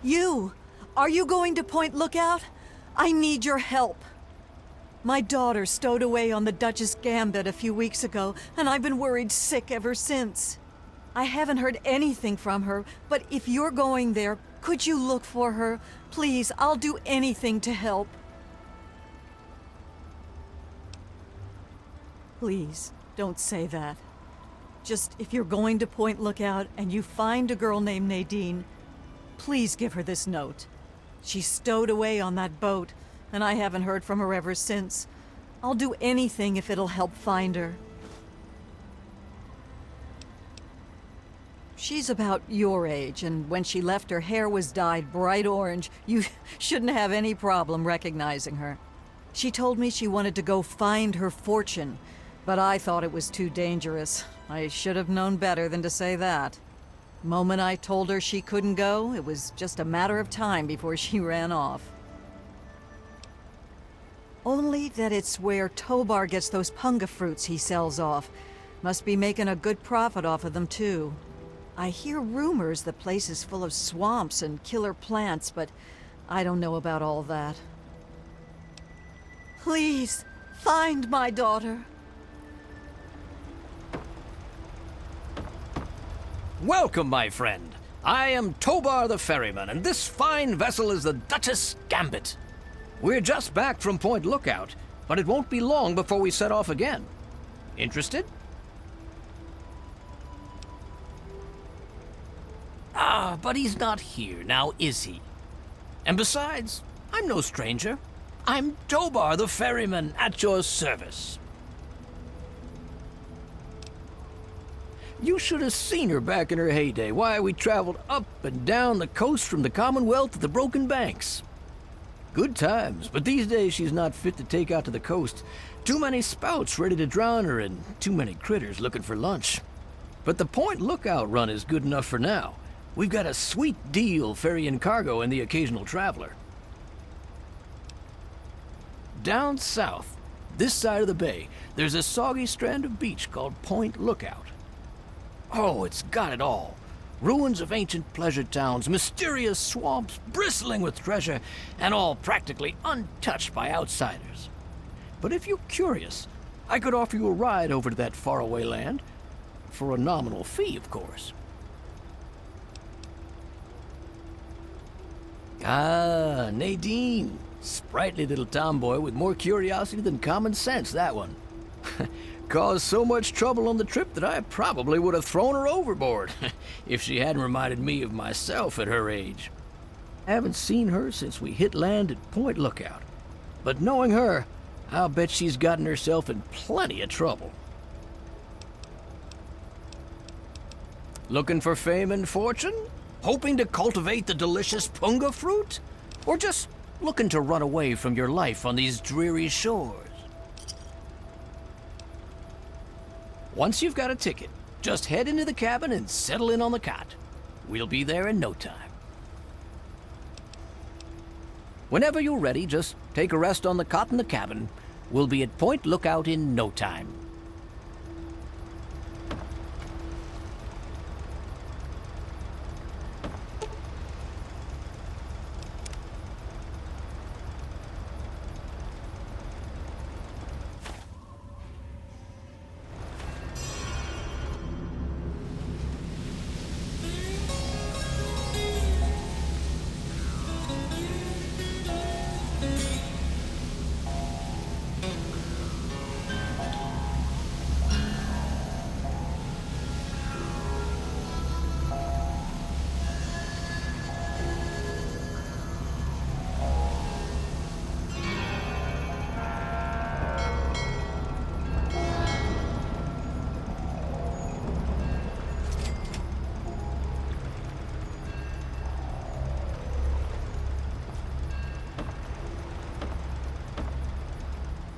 You! Are you going to Point Lookout? I need your help. My daughter stowed away on the Duchess Gambit a few weeks ago, and I've been worried sick ever since. I haven't heard anything from her, but if you're going there, could you look for her? Please, I'll do anything to help. Please, don't say that. Just if you're going to Point Lookout and you find a girl named Nadine, please give her this note. She's stowed away on that boat, and I haven't heard from her ever since. I'll do anything if it'll help find her. She's about your age, and when she left, her hair was dyed bright orange. You shouldn't have any problem recognizing her. She told me she wanted to go find her fortune, but I thought it was too dangerous. I should have known better than to say that. Moment I told her she couldn't go, it was just a matter of time before she ran off. Only that it's where Tobar gets those punga fruits he sells off. Must be making a good profit off of them, too. I hear rumors the place is full of swamps and killer plants, but I don't know about all that. Please, find my daughter. Welcome, my friend. I am Tobar the ferryman, and this fine vessel is the Duchess Gambit. We're just back from Point Lookout, but it won't be long before we set off again. Interested? Ah, but he's not here, now is he? And besides, I'm no stranger. I'm Tobar the ferryman, at your service. You should have seen her back in her heyday. Why, we traveled up and down the coast from the Commonwealth to the Broken Banks. Good times, but these days she's not fit to take out to the coast. Too many spouts ready to drown her and too many critters looking for lunch. But the Point Lookout run is good enough for now. We've got a sweet deal ferrying cargo and the occasional traveler. Down south, this side of the bay, there's a soggy strand of beach called Point Lookout. Oh, it's got it all. Ruins of ancient pleasure towns, mysterious swamps bristling with treasure, and all practically untouched by outsiders. But if you're curious, I could offer you a ride over to that faraway land. For a nominal fee, of course. Ah, Nadine. Sprightly little tomboy with more curiosity than common sense, that one. Caused so much trouble on the trip that I probably would have thrown her overboard if she hadn't reminded me of myself at her age. I haven't seen her since we hit land at Point Lookout. But knowing her, I'll bet she's gotten herself in plenty of trouble. Looking for fame and fortune? Hoping to cultivate the delicious punga fruit? Or just looking to run away from your life on these dreary shores? Once you've got a ticket, just head into the cabin and settle in on the cot. We'll be there in no time. Whenever you're ready, just take a rest on the cot in the cabin. We'll be at Point Lookout in no time.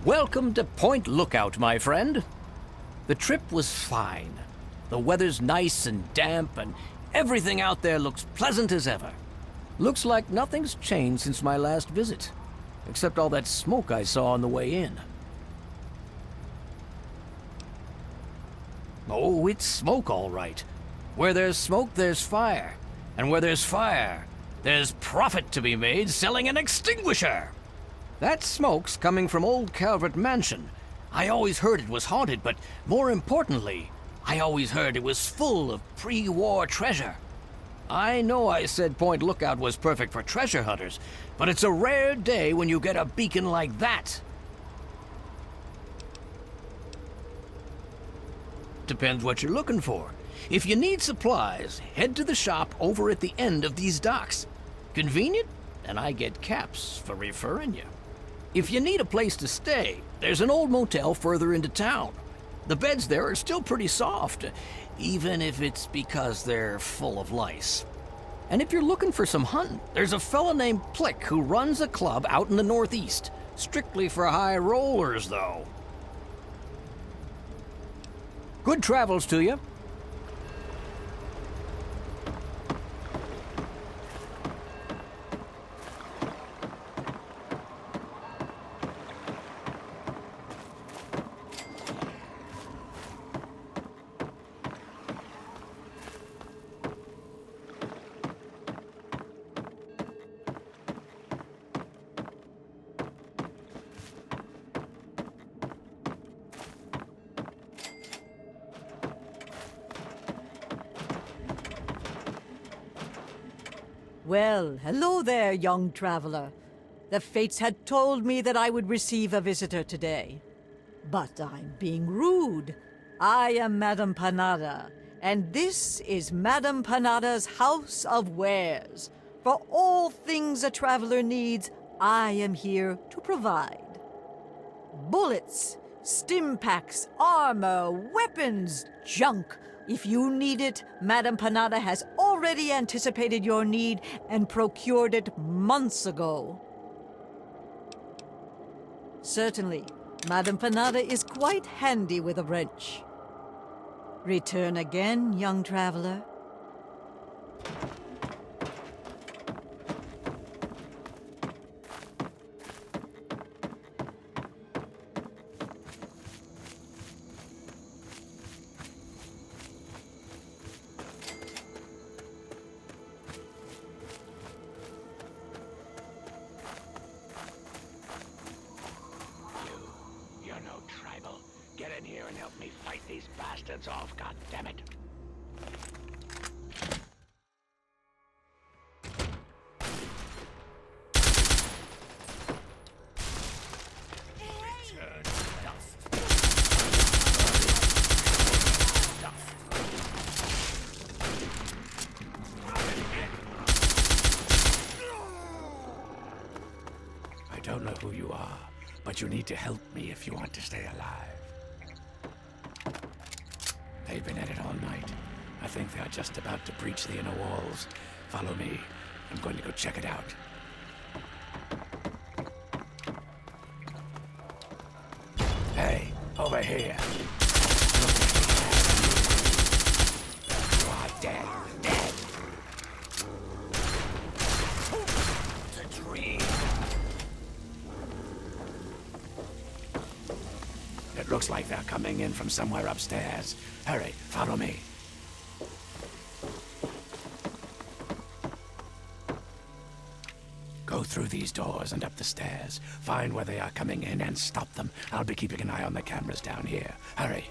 Welcome to Point Lookout, my friend. The trip was fine. The weather's nice and damp, and everything out there looks pleasant as ever. Looks like nothing's changed since my last visit, except all that smoke I saw on the way in. Oh, it's smoke all right. Where there's smoke, there's fire. And where there's fire, There's profit to be made selling an extinguisher. That smoke's coming from old Calvert Mansion. I always heard it was haunted, but more importantly, I always heard it was full of pre-war treasure. I know I said Point Lookout was perfect for treasure hunters, but it's a rare day when you get a beacon like that. Depends what you're looking for. If you need supplies, head to the shop over at the end of these docks. Convenient, and I get caps for referring you. If you need a place to stay, there's an old motel further into town. The beds there are still pretty soft, even if it's because they're full of lice. And if you're looking for some hunting, there's a fella named Plik who runs a club out in the northeast. Strictly for high rollers, though. Good travels to you. Well, hello there, young traveler. The fates had told me that I would receive a visitor today. But I'm being rude. I am Madame Panada, and this is Madame Panada's House of Wares. For all things a traveler needs, I am here to provide. Bullets, stim packs, armor, weapons, junk. If you need it, Madame Panada has already anticipated your need and procured it months ago. Certainly, Madame Panada is quite handy with a wrench. Return again, young traveler. Get in here and help me fight these bastards off, goddammit. I don't know who you are, but you need to help me if you want to stay alive. They've been at it all night. I think they are just about to breach the inner walls. Follow me. I'm going to go check it out. Hey, over here. You are dead. Dead. It's a dream. It looks like they're coming in from somewhere upstairs. Hurry, follow me. Go through these doors and up the stairs. Find where they are coming in and stop them. I'll be keeping an eye on the cameras down here. Hurry.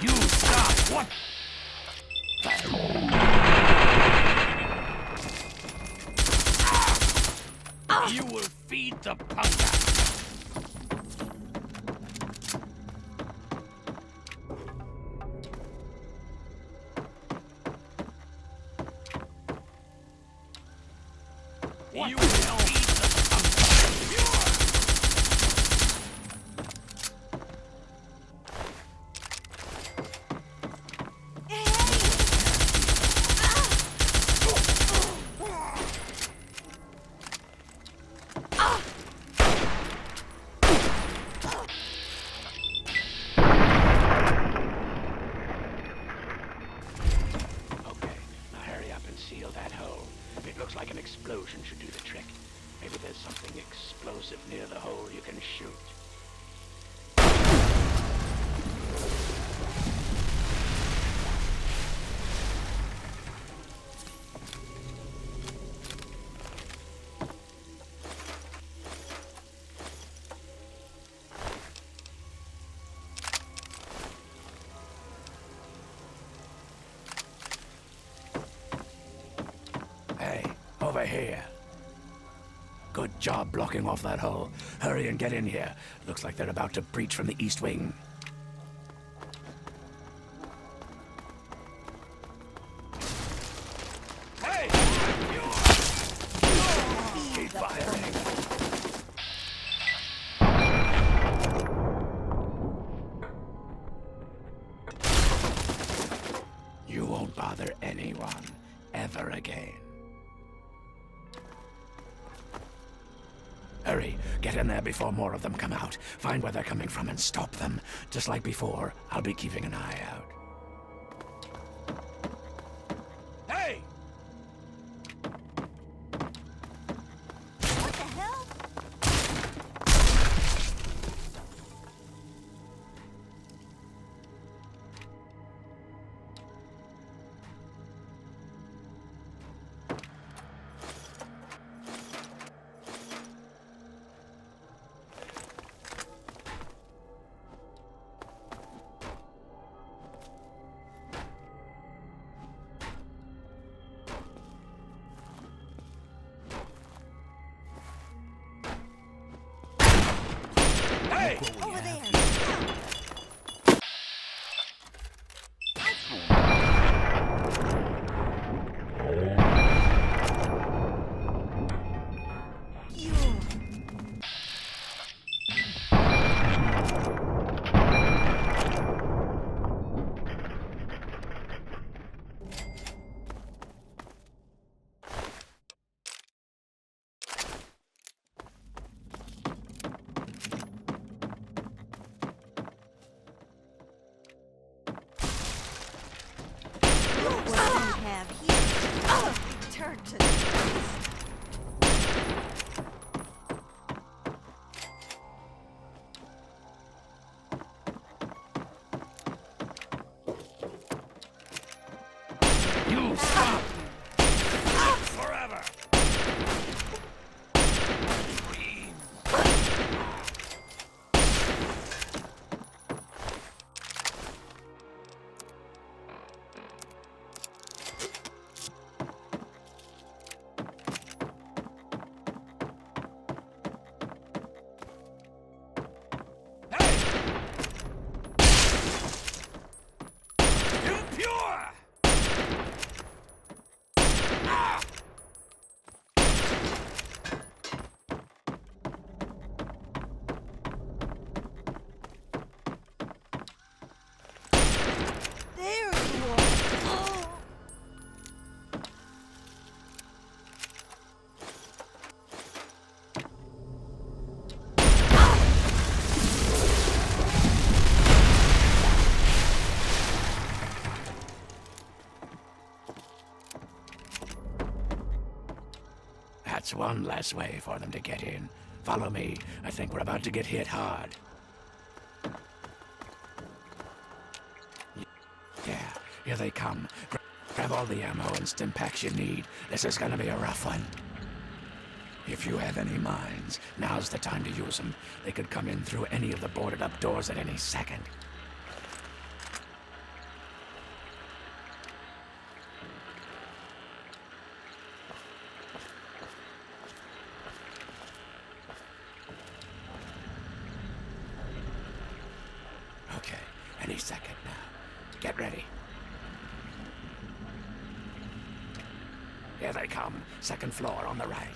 You stop! What? You will feed the panga. You will feed the panga. Okay, now hurry up and seal that hole. It looks like an explosion should do the trick. Maybe there's something explosive near the hole you can shoot. Hey, over here. Good job blocking off that hole. Hurry and get in here. Looks like they're about to breach from the east wing. Hey! Keep firing. You won't bother anyone ever again. Hurry, get in there before more of them come out. Find where they're coming from and stop them. Just like before, I'll be keeping an eye out. Hey! What the hell? Hey! Over there. What do we have here? Turn to the east. You stop! Forever! Impure! There you are. Oh. That's one less way for them to get in. Follow me. I think we're about to get hit hard. Yeah, here they come. Grab all the ammo and stimpaks you need. This is gonna be a rough one. If you have any mines, now's the time to use them. They could come in through any of the boarded up doors at any second. Okay, any second now. Get ready. Here they come. Second floor on the right.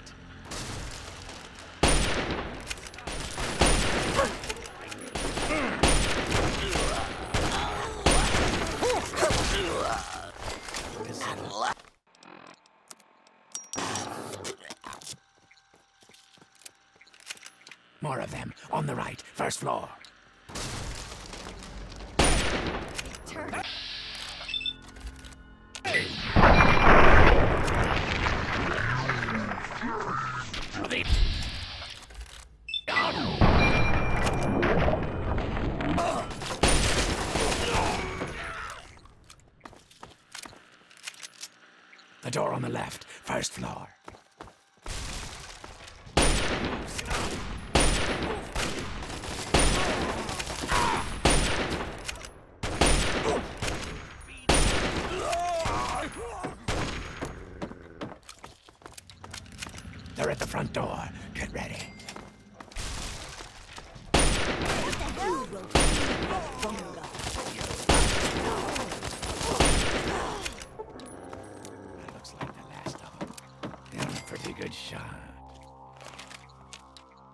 More of them. On the right. First floor. Turn. The door on the left. First floor. They're at the front door. Get ready. That looks like the last of them. They're a pretty good shot.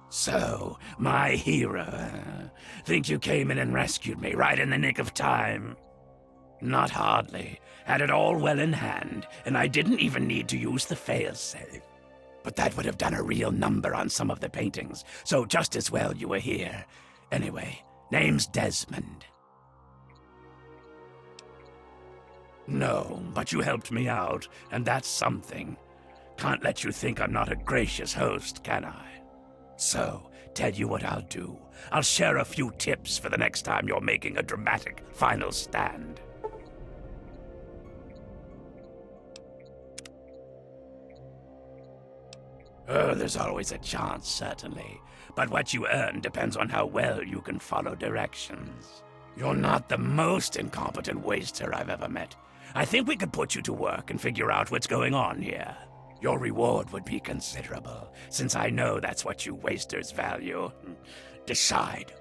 So, my hero. Think you came in and rescued me right in the nick of time? Not hardly. Had it all well in hand, and I didn't even need to use the failsafe. But that would have done a real number on some of the paintings, so just as well you were here. Anyway, name's Desmond. No, but you helped me out, and that's something. Can't let you think I'm not a gracious host, can I? So, tell you what I'll do. I'll share a few tips for the next time you're making a dramatic final stand. Oh, there's always a chance, certainly. But what you earn depends on how well you can follow directions. You're not the most incompetent waster I've ever met. I think we could put you to work and figure out what's going on here. Your reward would be considerable, since I know that's what you wasters value. Decide.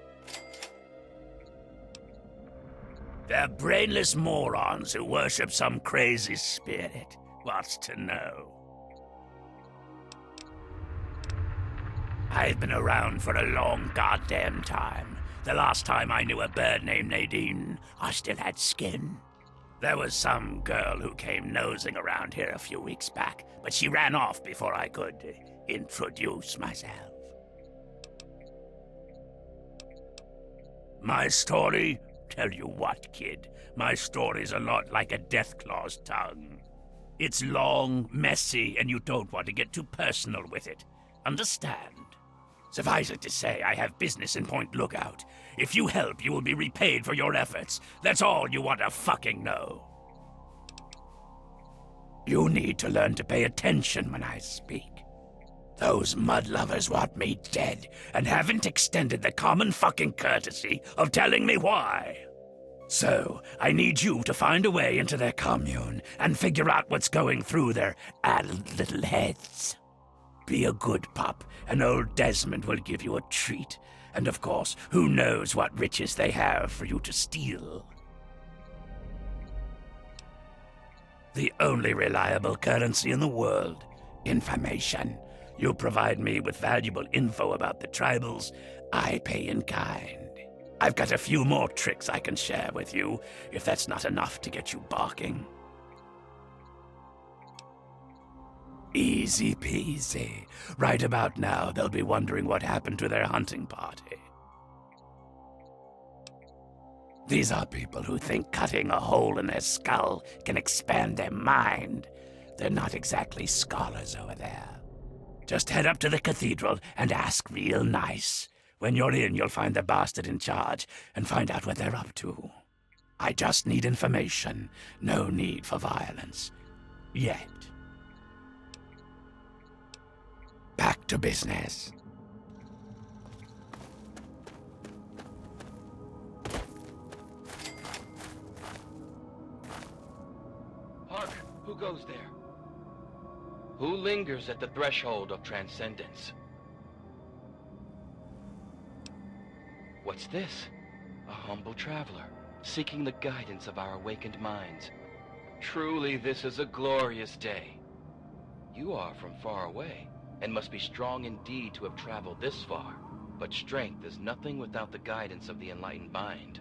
They're brainless morons who worship some crazy spirit. What's to know? I've been around for a long goddamn time. The last time I knew a bird named Nadine, I still had skin. There was some girl who came nosing around here a few weeks back, but she ran off before I could introduce myself. My story? Tell you what, kid. My story's a lot like a deathclaw's tongue. It's long, messy, and you don't want to get too personal with it. Understand? Suffice it to say, I have business in Point Lookout. If you help, you will be repaid for your efforts. That's all you want to fucking know. You need to learn to pay attention when I speak. Those mud lovers want me dead, and haven't extended the common fucking courtesy of telling me why. So, I need you to find a way into their commune and figure out what's going through their addled little heads. Be a good pup, and old Desmond will give you a treat. And of course, who knows what riches they have for you to steal. The only reliable currency in the world. Information. You provide me with valuable info about the tribals, I pay in kind. I've got a few more tricks I can share with you, if that's not enough to get you barking. Easy peasy. Right about now, they'll be wondering what happened to their hunting party. These are people who think cutting a hole in their skull can expand their mind. They're not exactly scholars over there. Just head up to the cathedral and ask real nice. When you're in, you'll find the bastard in charge and find out what they're up to. I just need information. No need for violence. Yet. Back to business. Hark! Who goes there? Who lingers at the threshold of transcendence? What's this? A humble traveler, seeking the guidance of our awakened minds. Truly, this is a glorious day. You are from far away, and must be strong indeed to have traveled this far. But strength is nothing without the guidance of the enlightened mind.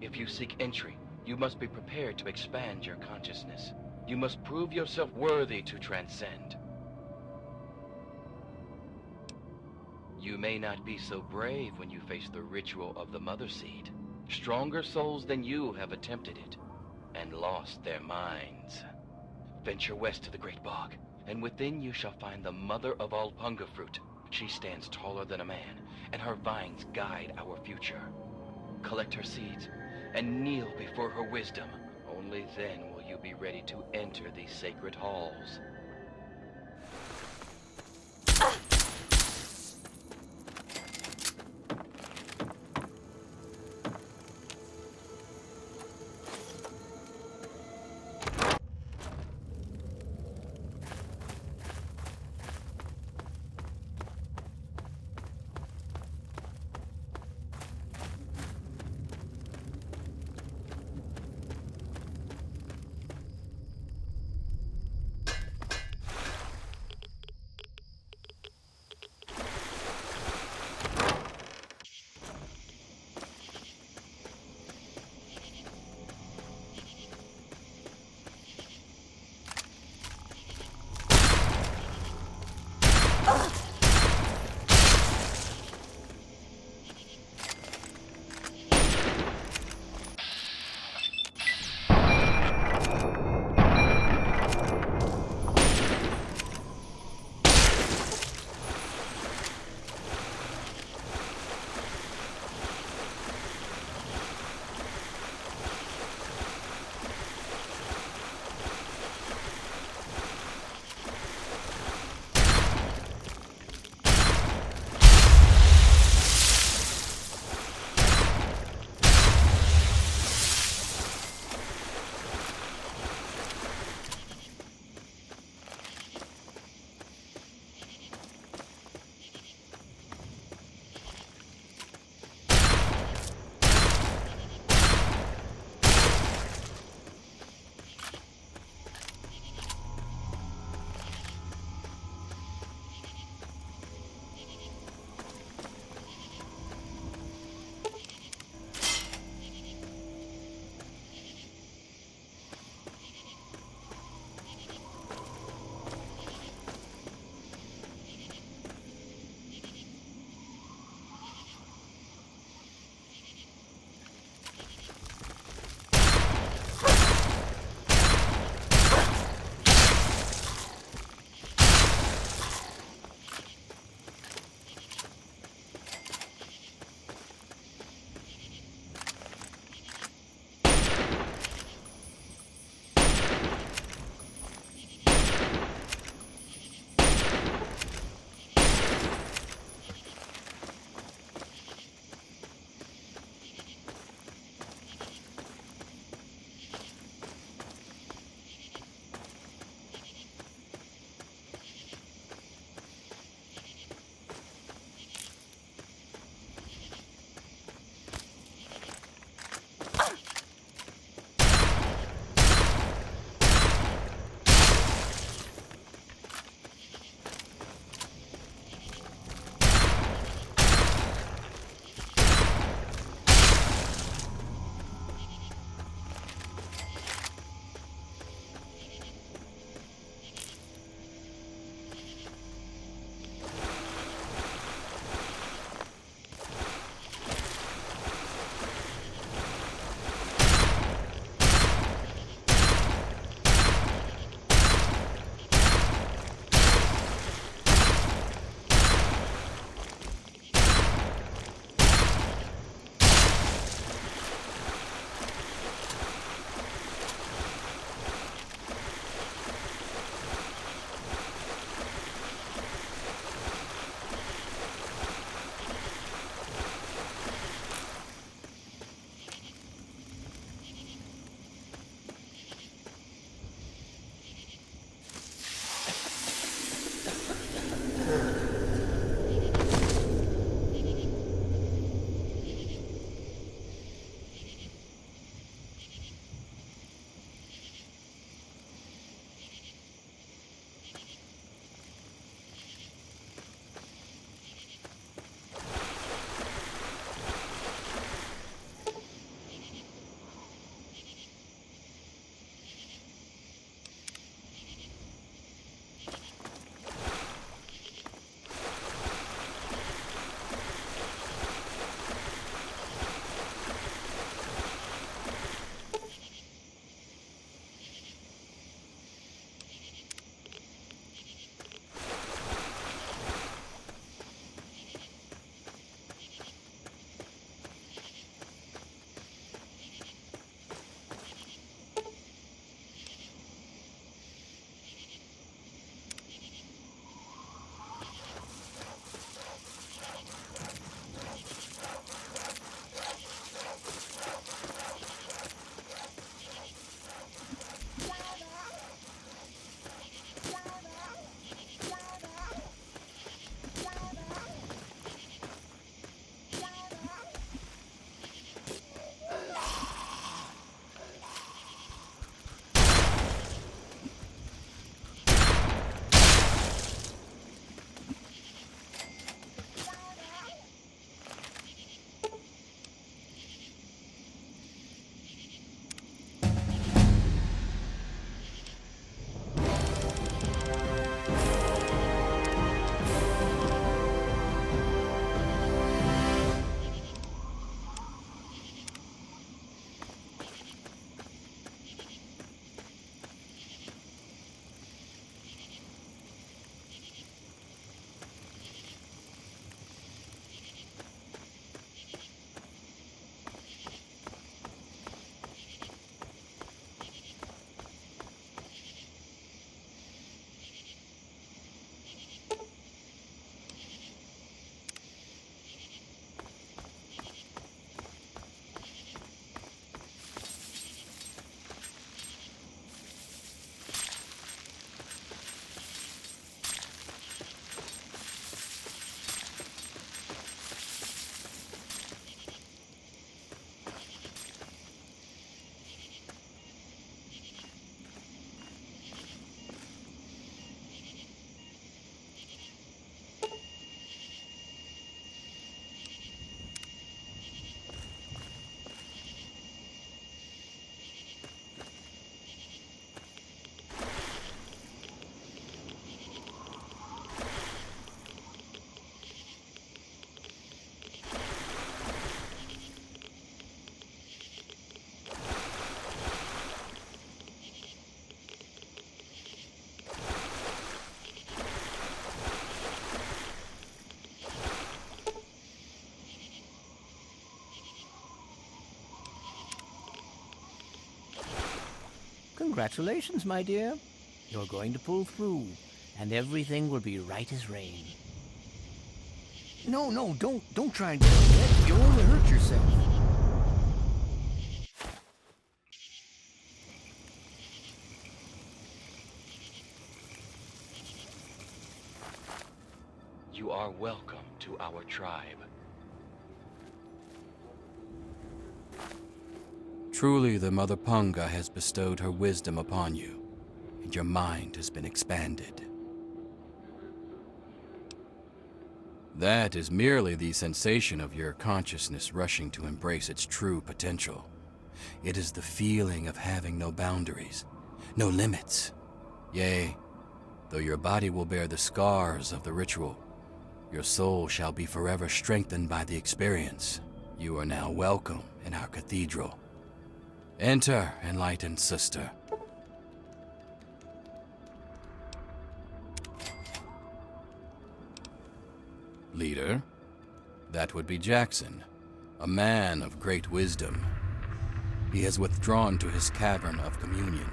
If you seek entry, you must be prepared to expand your consciousness. You must prove yourself worthy to transcend. You You may not be so brave when you face the ritual of the Mother Seed. Stronger souls than you have attempted it, and lost their minds. Venture west to the Great Bog, and within you shall find the mother of all punga fruit. She stands taller than a man, and her vines guide our future. Collect her seeds, and kneel before her wisdom. Only then will you be ready to enter these sacred halls. Congratulations, my dear. You're going to pull through, and everything will be right as rain. No, don't try and get upset. You'll only hurt yourself. You are welcome to our tribe. Truly, the Mother Punga has bestowed her wisdom upon you, and your mind has been expanded. That is merely the sensation of your consciousness rushing to embrace its true potential. It is the feeling of having no boundaries, no limits. Yea, though your body will bear the scars of the ritual, your soul shall be forever strengthened by the experience. You are now welcome in our cathedral. Enter, enlightened sister. Leader, that would be Jackson, a man of great wisdom. He has withdrawn to his cavern of communion,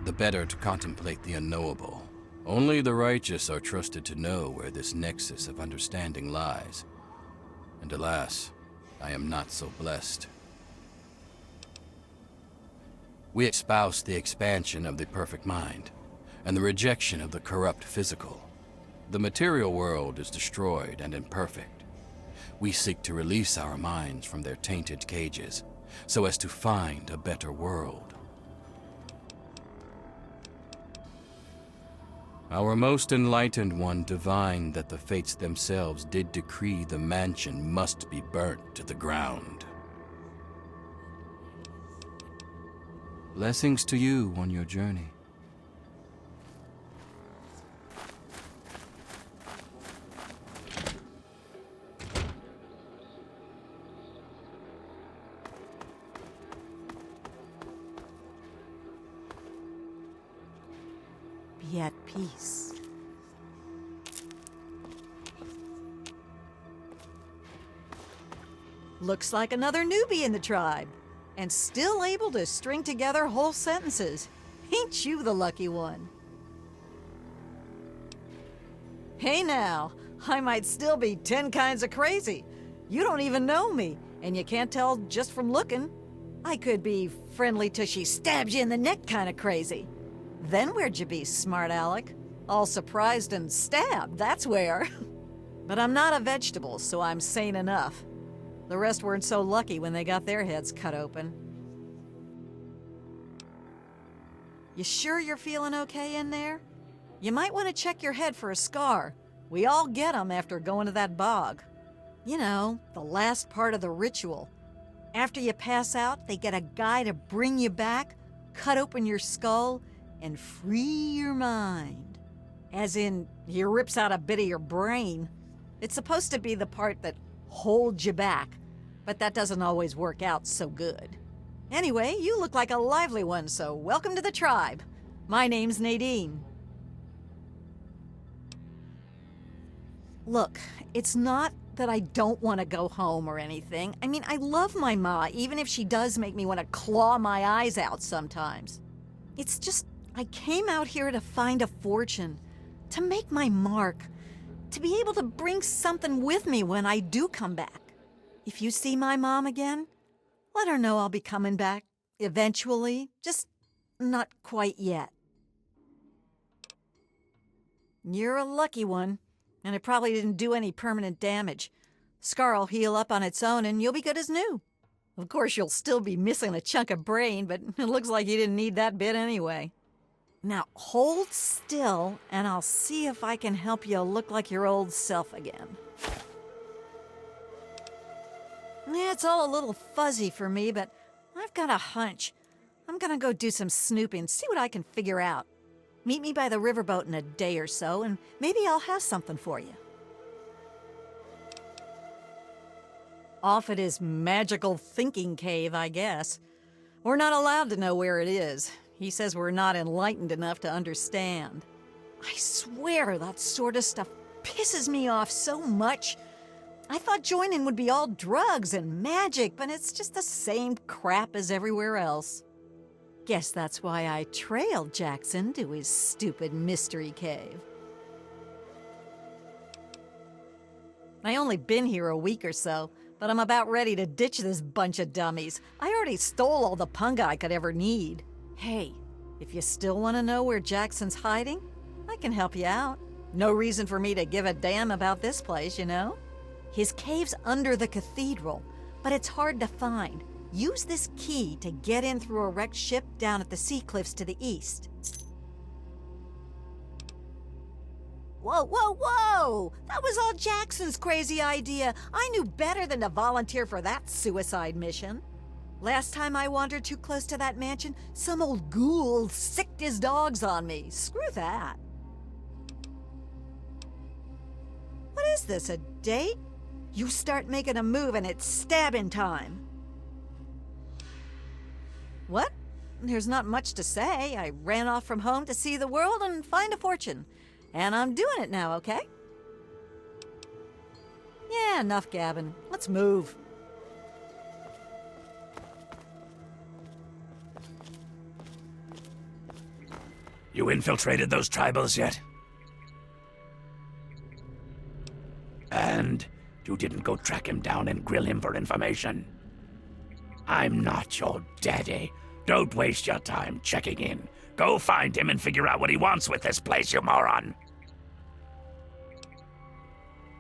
the better to contemplate the unknowable. Only the righteous are trusted to know where this nexus of understanding lies. And alas, I am not so blessed. We espouse the expansion of the perfect mind, and the rejection of the corrupt physical. The material world is destroyed and imperfect. We seek to release our minds from their tainted cages, so as to find a better world. Our most enlightened one divined that the fates themselves did decree the mansion must be burnt to the ground. Blessings to you on your journey. Be at peace. Looks like another newbie in the tribe, and still able to string together whole sentences. Ain't you the lucky one? Hey now, I might still be 10 kinds of crazy. You don't even know me, and you can't tell just from looking. I could be friendly till she stabs you in the neck kind of crazy. Then where'd you be, smart Alec? All surprised and stabbed, that's where. But I'm not a vegetable, so I'm sane enough. The rest weren't so lucky when they got their heads cut open. You sure you're feeling okay in there? You might want to check your head for a scar. We all get 'em after going to that bog. You know, the last part of the ritual. After you pass out, they get a guy to bring you back, cut open your skull, and free your mind. As in, he rips out a bit of your brain. It's supposed to be the part that holds you back, but that doesn't always work out so good. Anyway, you look like a lively one, so welcome to the tribe. My name's Nadine. Look, it's not that I don't want to go home or anything. I mean, I love my ma, even if she does make me want to claw my eyes out sometimes. It's just, I came out here to find a fortune, to make my mark, to be able to bring something with me when I do come back. If you see my mom again, let her know I'll be coming back eventually, just not quite yet. You're a lucky one, and it probably didn't do any permanent damage. Scar'll heal up on its own and you'll be good as new. Of course, you'll still be missing a chunk of brain, but it looks like you didn't need that bit anyway. Now, hold still, and I'll see if I can help you look like your old self again. Yeah, it's all a little fuzzy for me, but I've got a hunch. I'm gonna go do some snooping, see what I can figure out. Meet me by the riverboat in a day or so, and maybe I'll have something for you. Off at his magical thinking cave, I guess. We're not allowed to know where it is. He says we're not enlightened enough to understand. I swear that sort of stuff pisses me off so much. I thought joining would be all drugs and magic, but it's just the same crap as everywhere else. Guess that's why I trailed Jackson to his stupid mystery cave. I only been here a week or so, but I'm about ready to ditch this bunch of dummies. I already stole all the punga I could ever need. Hey, if you still want to know where Jackson's hiding, I can help you out. No reason for me to give a damn about this place, you know? His cave's under the cathedral, but it's hard to find. Use this key to get in through a wrecked ship down at the sea cliffs to the east. Whoa, whoa, whoa! That was all Jackson's crazy idea. I knew better than to volunteer for that suicide mission. Last time I wandered too close to that mansion, some old ghoul sicked his dogs on me. Screw that. What is this, a date? You start making a move and it's stabbing time. What? There's not much to say. I ran off from home to see the world and find a fortune. And I'm doing it now, okay? Yeah, enough gabbing. Let's move. You infiltrated those tribals yet? And you didn't go track him down and grill him for information? I'm not your daddy. Don't waste your time checking in. Go find him and figure out what he wants with this place, you moron.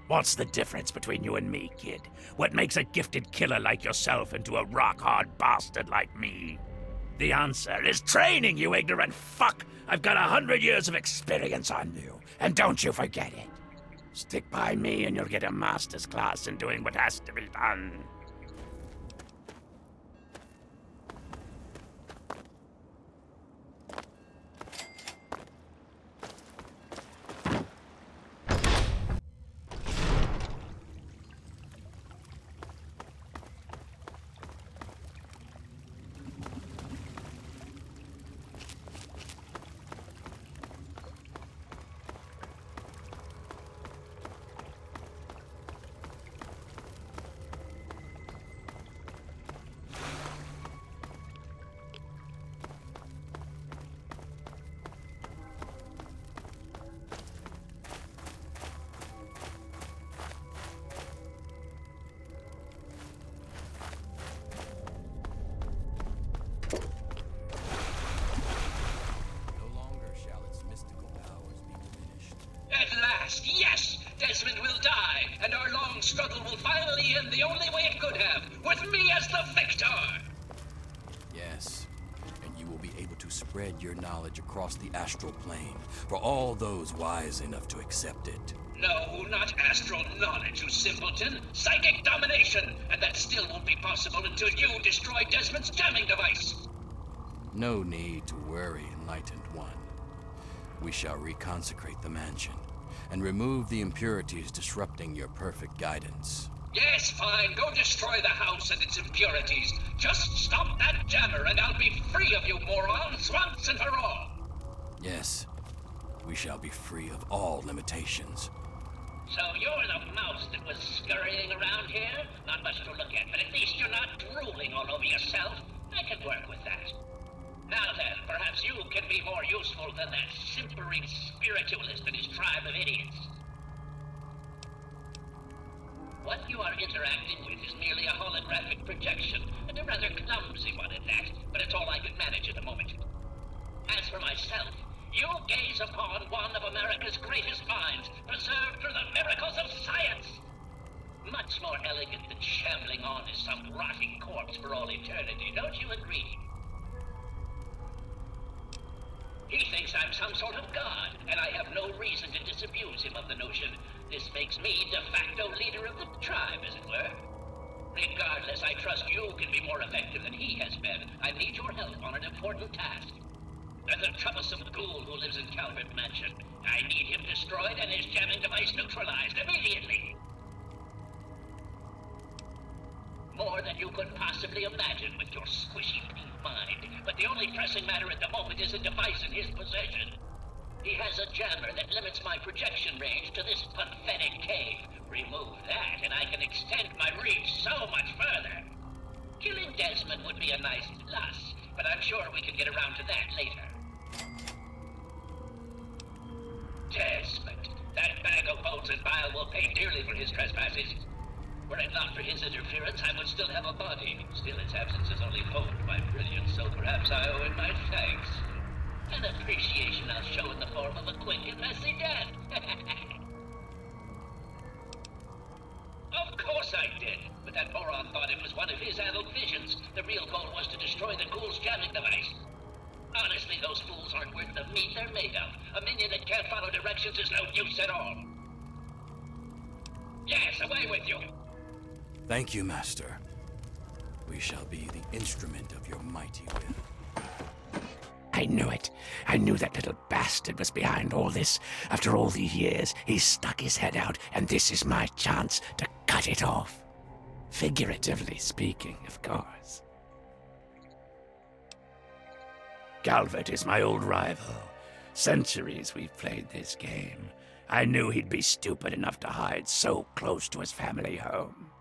What's the difference between you and me, kid? What makes a gifted killer like yourself into a rock-hard bastard like me? The answer is training, you ignorant fuck! I've got 100 years of experience on you, and don't you forget it. Stick by me and you'll get a master's class in doing what has to be done. Yes, Desmond will die, and our long struggle will finally end the only way it could have, with me as the victor! Yes, and you will be able to spread your knowledge across the astral plane for all those wise enough to accept it. No, not astral knowledge, you simpleton. Psychic domination, and that still won't be possible until you destroy Desmond's jamming device. No need to worry, Enlightened One. We shall reconsecrate the mansion and remove the impurities disrupting your perfect guidance. Yes, fine. Go destroy the house and its impurities. Just stop that jammer and I'll be free of you morons once and for all. Yes, we shall be free of all limitations. So you're the mouse that was scurrying around here? Not much to look at, but at least you're not drooling all over yourself. I can work with that. Now then, perhaps you can be more useful than that simpering spiritualist and his tribe of idiots. What you are interacting with is merely a holographic projection, and a rather clumsy one at that, but it's all I can manage at the moment. As for myself, you gaze upon one of America's greatest minds, preserved through the miracles of science. Much more elegant than shambling on as some rotting corpse for all eternity, don't you agree? He thinks I'm some sort of god, and I have no reason to disabuse him of the notion. This makes me de facto leader of the tribe, as it were. Regardless, I trust you can be more effective than he has been. I need your help on an important task. There's a troublesome ghoul who lives in Calvert Mansion. I need him destroyed and his jamming device neutralized immediately. More than you could possibly imagine with your squishy pink mind. But the only pressing matter at the moment is a device in his possession. He has a jammer that limits my projection range to this pathetic cave. Remove that, and I can extend my reach so much further. Killing Desmond would be a nice plus. but I'm sure we can get around to that later. Desmond, that bag of bones and bile will pay dearly for his trespasses. Were it not for his interference, I would still have a body. Still, its absence has only honed my brilliance, so perhaps I owe him my thanks. An appreciation I'll show in the form of a quick and messy death. Of course I did, but that moron thought it was one of his adult visions. The real goal was to destroy the ghoul's jamming device. Honestly, those fools aren't worth the meat they're made of. A minion that can't follow directions is no use at all. Yes, away with you! Thank you, Master. We shall be the instrument of your mighty will. I knew it. I knew that little bastard was behind all this. After all these years, he's stuck his head out, and this is my chance to cut it off. Figuratively speaking, of course. Calvert is my old rival. Centuries we've played this game. I knew he'd be stupid enough to hide so close to his family home.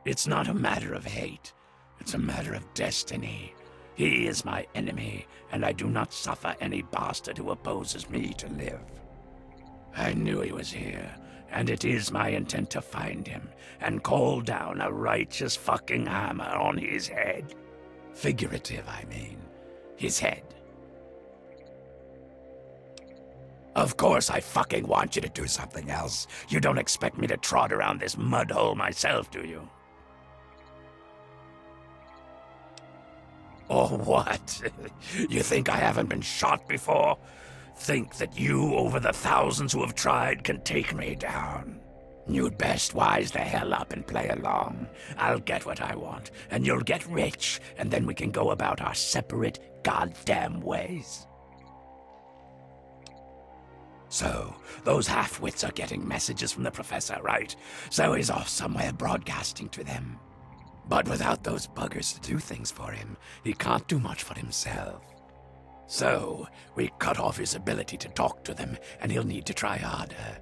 It's not a matter of hate. It's a matter of destiny. He is my enemy, and I do not suffer any bastard who opposes me to live. I knew he was here, and it is my intent to find him and call down a righteous fucking hammer on his head. Figurative, I mean. His head. Of course I fucking want you to do something else. You don't expect me to trot around this mud hole myself, do you? Or what? You think I haven't been shot before? Think that you, over the thousands who have tried, can take me down? You'd best wise the hell up and play along. I'll get what I want, and you'll get rich, and then we can go about our separate goddamn ways. So, those half-wits are getting messages from the professor, right? So he's off somewhere broadcasting to them. But without those buggers to do things for him, he can't do much for himself. So, we cut off his ability to talk to them, and he'll need to try harder.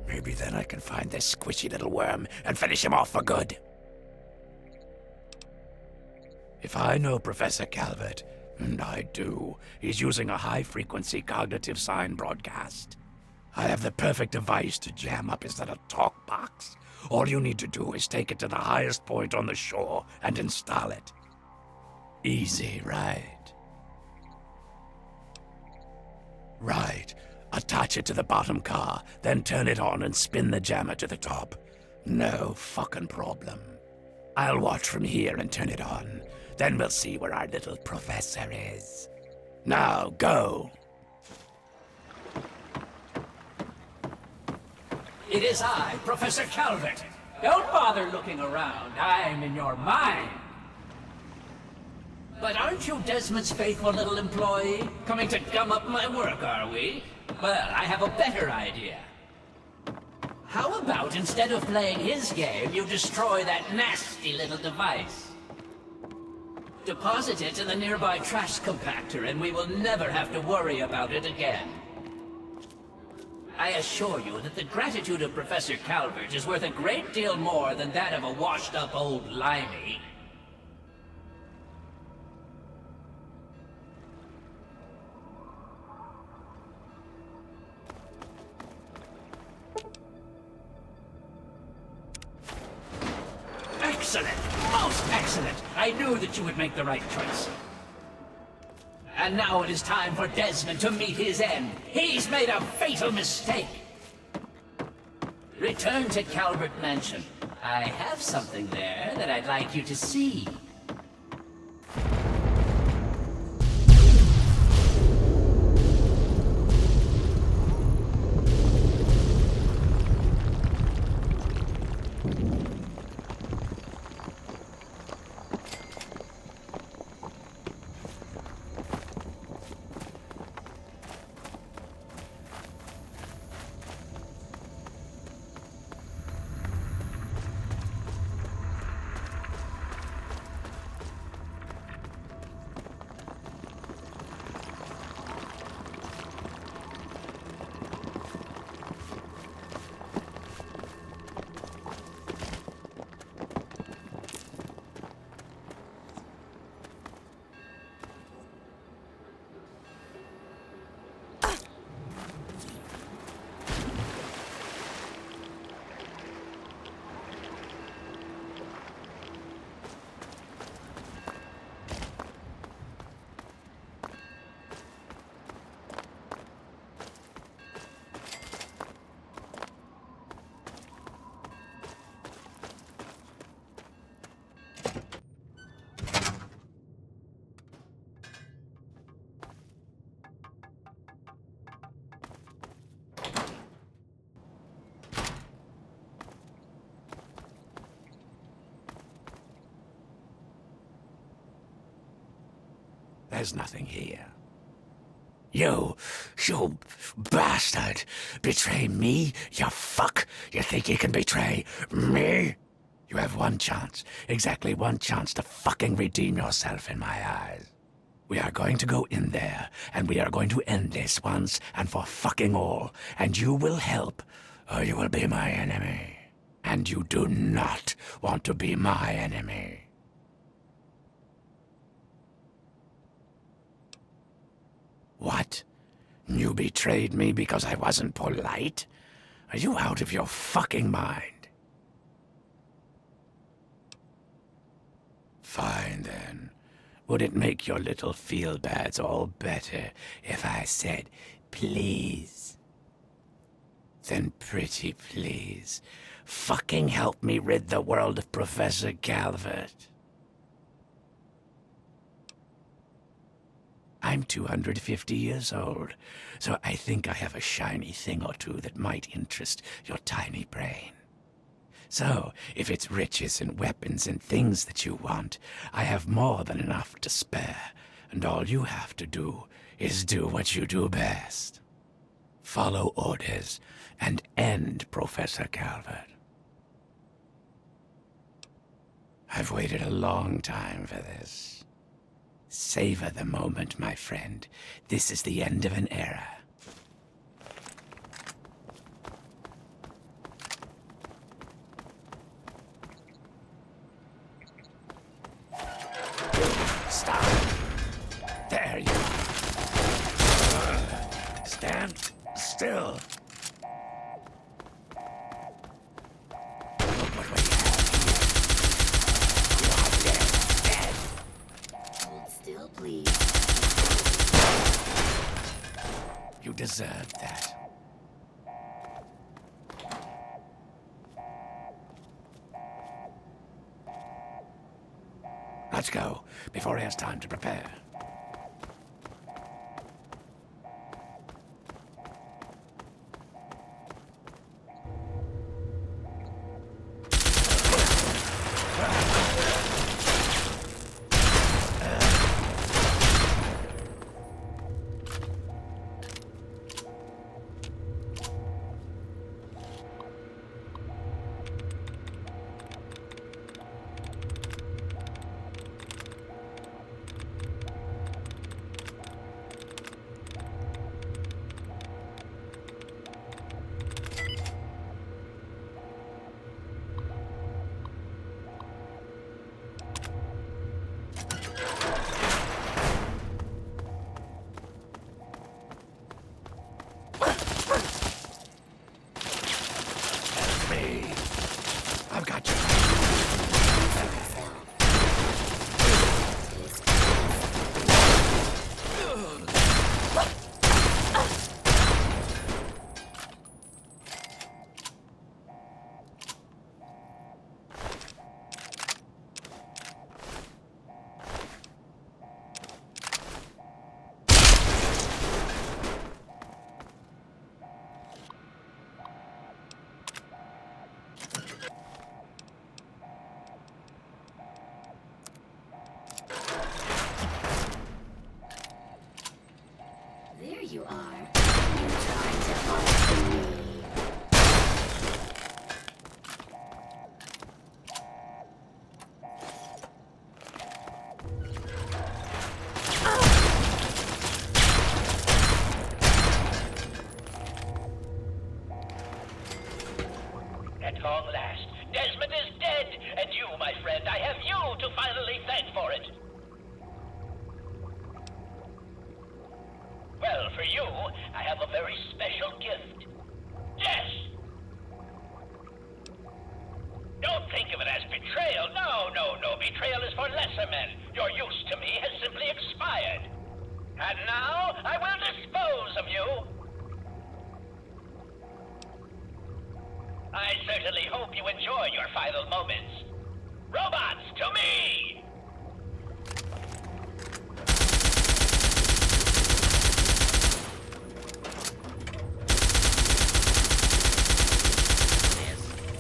Maybe then I can find this squishy little worm and finish him off for good. If I know Professor Calvert, and I do, he's using a high-frequency cognitive sign broadcast. I have the perfect device to jam up his little talk box. All you need to do is take it to the highest point on the shore and install it. Easy, right? Right. Attach it to the bottom car, then turn it on and spin the jammer to the top. No fucking problem. I'll watch from here and turn it on. Then we'll see where our little professor is. Now, go! It is I, Professor Calvert. Don't bother looking around. I'm in your mind. But aren't you Desmond's faithful little employee? Coming to gum up my work, are we? Well, I have a better idea. How about instead of playing his game, you destroy that nasty little device? Deposit it in the nearby trash compactor and we will never have to worry about it again. I assure you that the gratitude of Professor Calvert is worth a great deal more than that of a washed-up old limey. Excellent! Most excellent! I knew that you would make the right choice. And now it is time for Desmond to meet his end. He's made a fatal mistake. Return to Calvert Mansion. I have something there that I'd like you to see. There's nothing here. You bastard! Betray me, you fuck? You think you can betray me? You have one chance, exactly one chance to fucking redeem yourself in my eyes. We are going to go in there, and we are going to end this once and for fucking all, and you will help, or you will be my enemy. And you do not want to be my enemy. What? You betrayed me because I wasn't polite? Are you out of your fucking mind? Fine then. Would it make your little feel-bads all better if I said, please? Then pretty please, fucking help me rid the world of Professor Calvert. I'm 250 years old, so I think I have a shiny thing or two that might interest your tiny brain. So, if it's riches and weapons and things that you want, I have more than enough to spare, and all you have to do is do what you do best. Follow orders and end Professor Calvert. I've waited a long time for this. Savor the moment, my friend. This is the end of an era. Stop. There you are. Stand still. Look what we have here. You are dead. Hold still, please. You deserve that. Let's go, before he has time to prepare. I've got you. There you are. You tried to hide me. At long last, Desmond is dead, and you, my friend, I have you to finally thank for it. Well, for you, I have a very special gift. Yes! Don't think of it as betrayal. No, no, no. Betrayal is for lesser men. Your use to me has simply expired. And now, I will dispose of you. I certainly hope you enjoy your final moments. Robots, to me!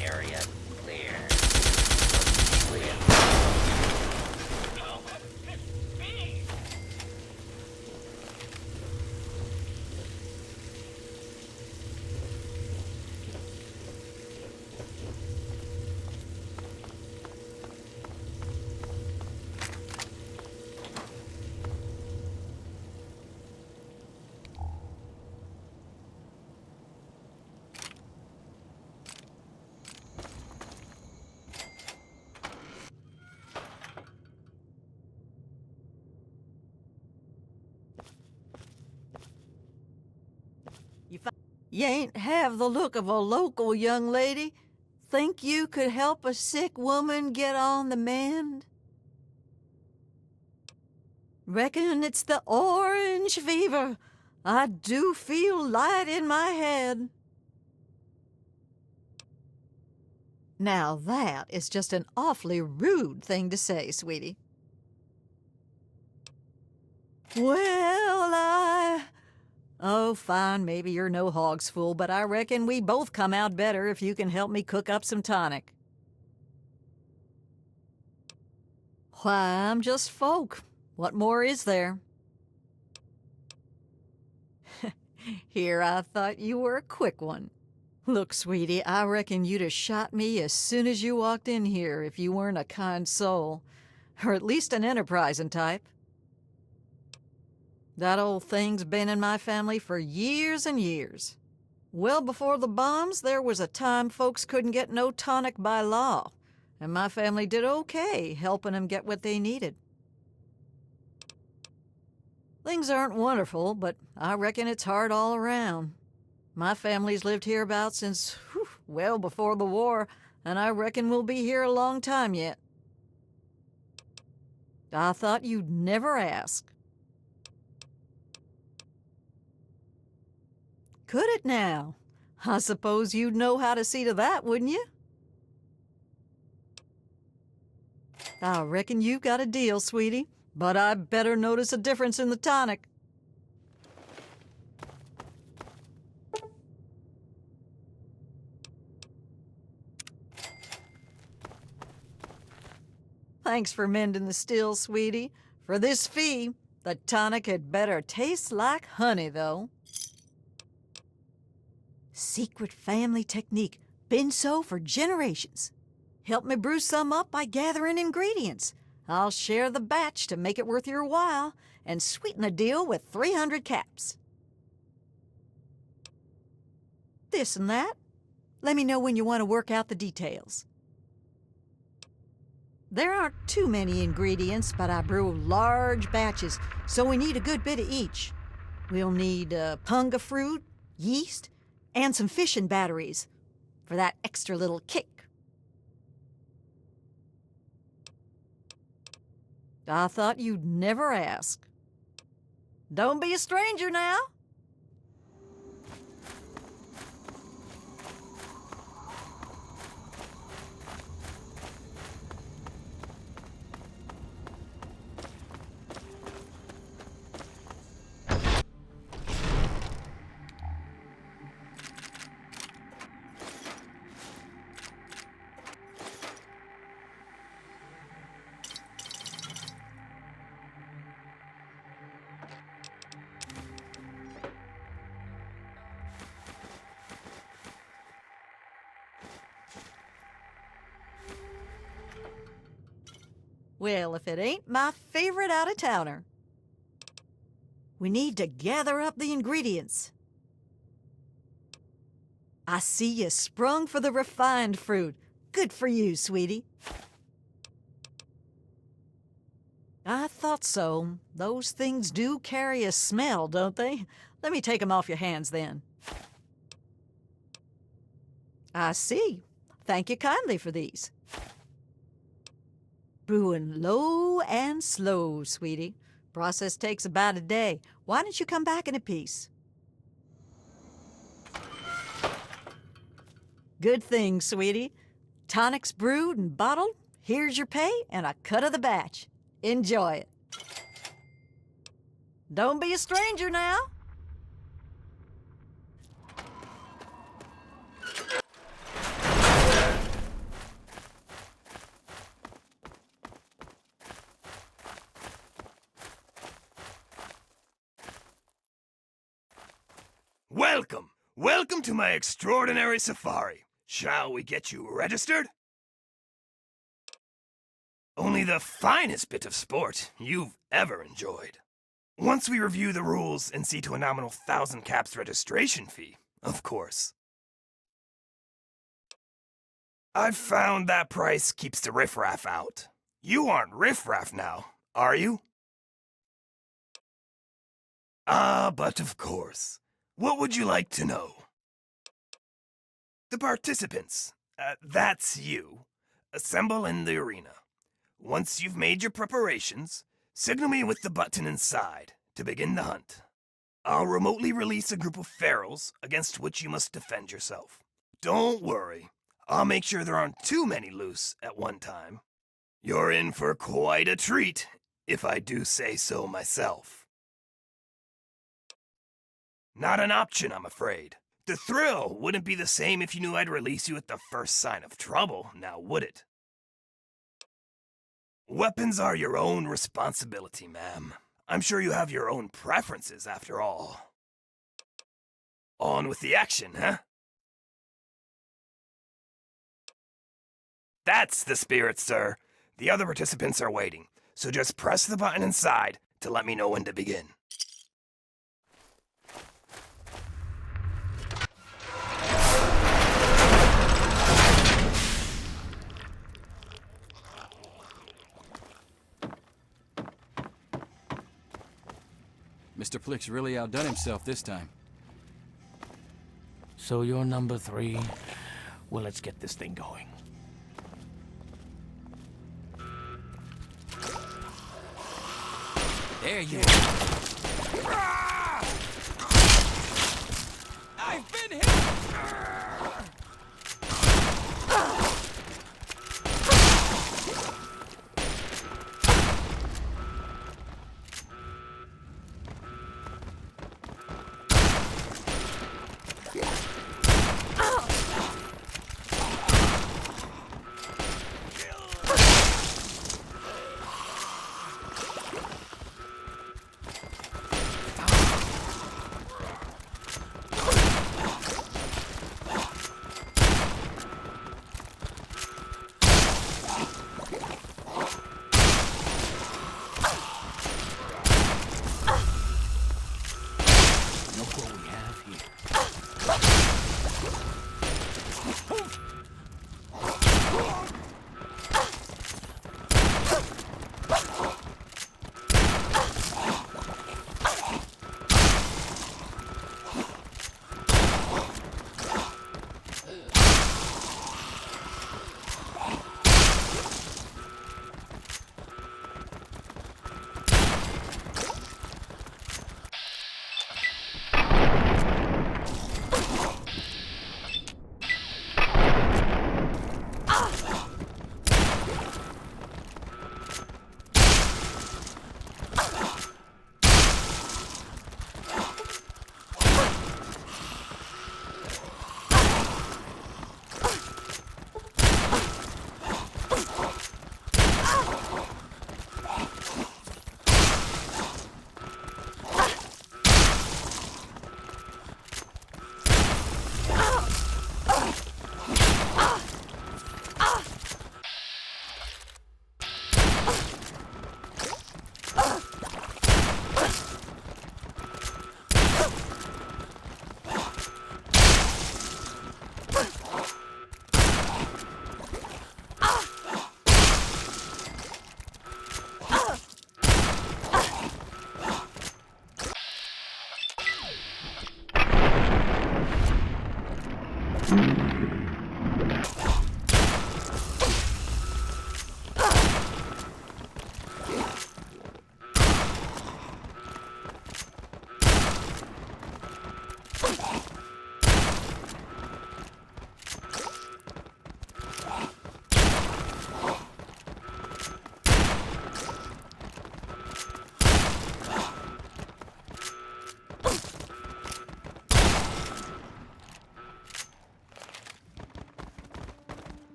Area clear. How could this be? You ain't have the look of a local young lady. Think you could help a sick woman get on the mend? Reckon it's the orange fever. I do feel light in my head. Now that is just an awfully rude thing to say, sweetie. Well, oh, fine, maybe you're no hog's fool, but I reckon we both come out better if you can help me cook up some tonic. Why, I'm just folk. What more is there? Here, I thought you were a quick one. Look, sweetie, I reckon you'd have shot me as soon as you walked in here if you weren't a kind soul, or at least an enterprising type. That old thing's been in my family for years and years. Well before the bombs, there was a time folks couldn't get no tonic by law, and my family did okay helping them get what they needed. Things aren't wonderful, but I reckon it's hard all around. My family's lived here about since, well before the war, and I reckon we'll be here a long time yet. I thought you'd never ask. Could it now? I suppose you'd know how to see to that, wouldn't you? I reckon you've got a deal, sweetie, but I better notice a difference in the tonic. Thanks for mending the still, sweetie. For this fee, the tonic had better taste like honey, though. Secret family technique. Been so for generations. Help me brew some up by gathering ingredients. I'll share the batch to make it worth your while and sweeten the deal with 300 caps. This and that. Let me know when you want to work out the details. There aren't too many ingredients, but I brew large batches, so we need a good bit of each. We'll need punga fruit, yeast, and some fishing batteries for that extra little kick. I thought you'd never ask. Don't be a stranger now. Well, if it ain't my favorite out-of-towner. We need to gather up the ingredients. I see you sprung for the refined fruit. Good for you, sweetie. I thought so. Those things do carry a smell, don't they? Let me take them off your hands then. I see. Thank you kindly for these. Brewing low and slow, sweetie. Process takes about a day. Why don't you come back in a piece? Good thing, sweetie. Tonic's brewed and bottled. Here's your pay and a cut of the batch. Enjoy it. Don't be a stranger now. Welcome! Welcome to my extraordinary safari. Shall we get you registered? Only the finest bit of sport you've ever enjoyed. Once we review the rules and see to a nominal 1,000 caps registration fee, of course. I've found that price keeps the riffraff out. You aren't riffraff now, are you? Ah, but of course. What would you like to know? The participants, that's you, assemble in the arena. Once you've made your preparations, signal me with the button inside to begin the hunt. I'll remotely release a group of ferals against which you must defend yourself. Don't worry, I'll make sure there aren't too many loose at one time. You're in for quite a treat, if I do say so myself. Not an option, I'm afraid. The thrill wouldn't be the same if you knew I'd release you at the first sign of trouble, now would it? Weapons are your own responsibility, ma'am. I'm sure you have your own preferences, after all. On with the action, huh? That's the spirit, sir. The other participants are waiting, so just press the button inside to let me know when to begin. Mr. Plik's really outdone himself this time. So you're number 3? Well, let's get this thing going. There you are. I've been hit!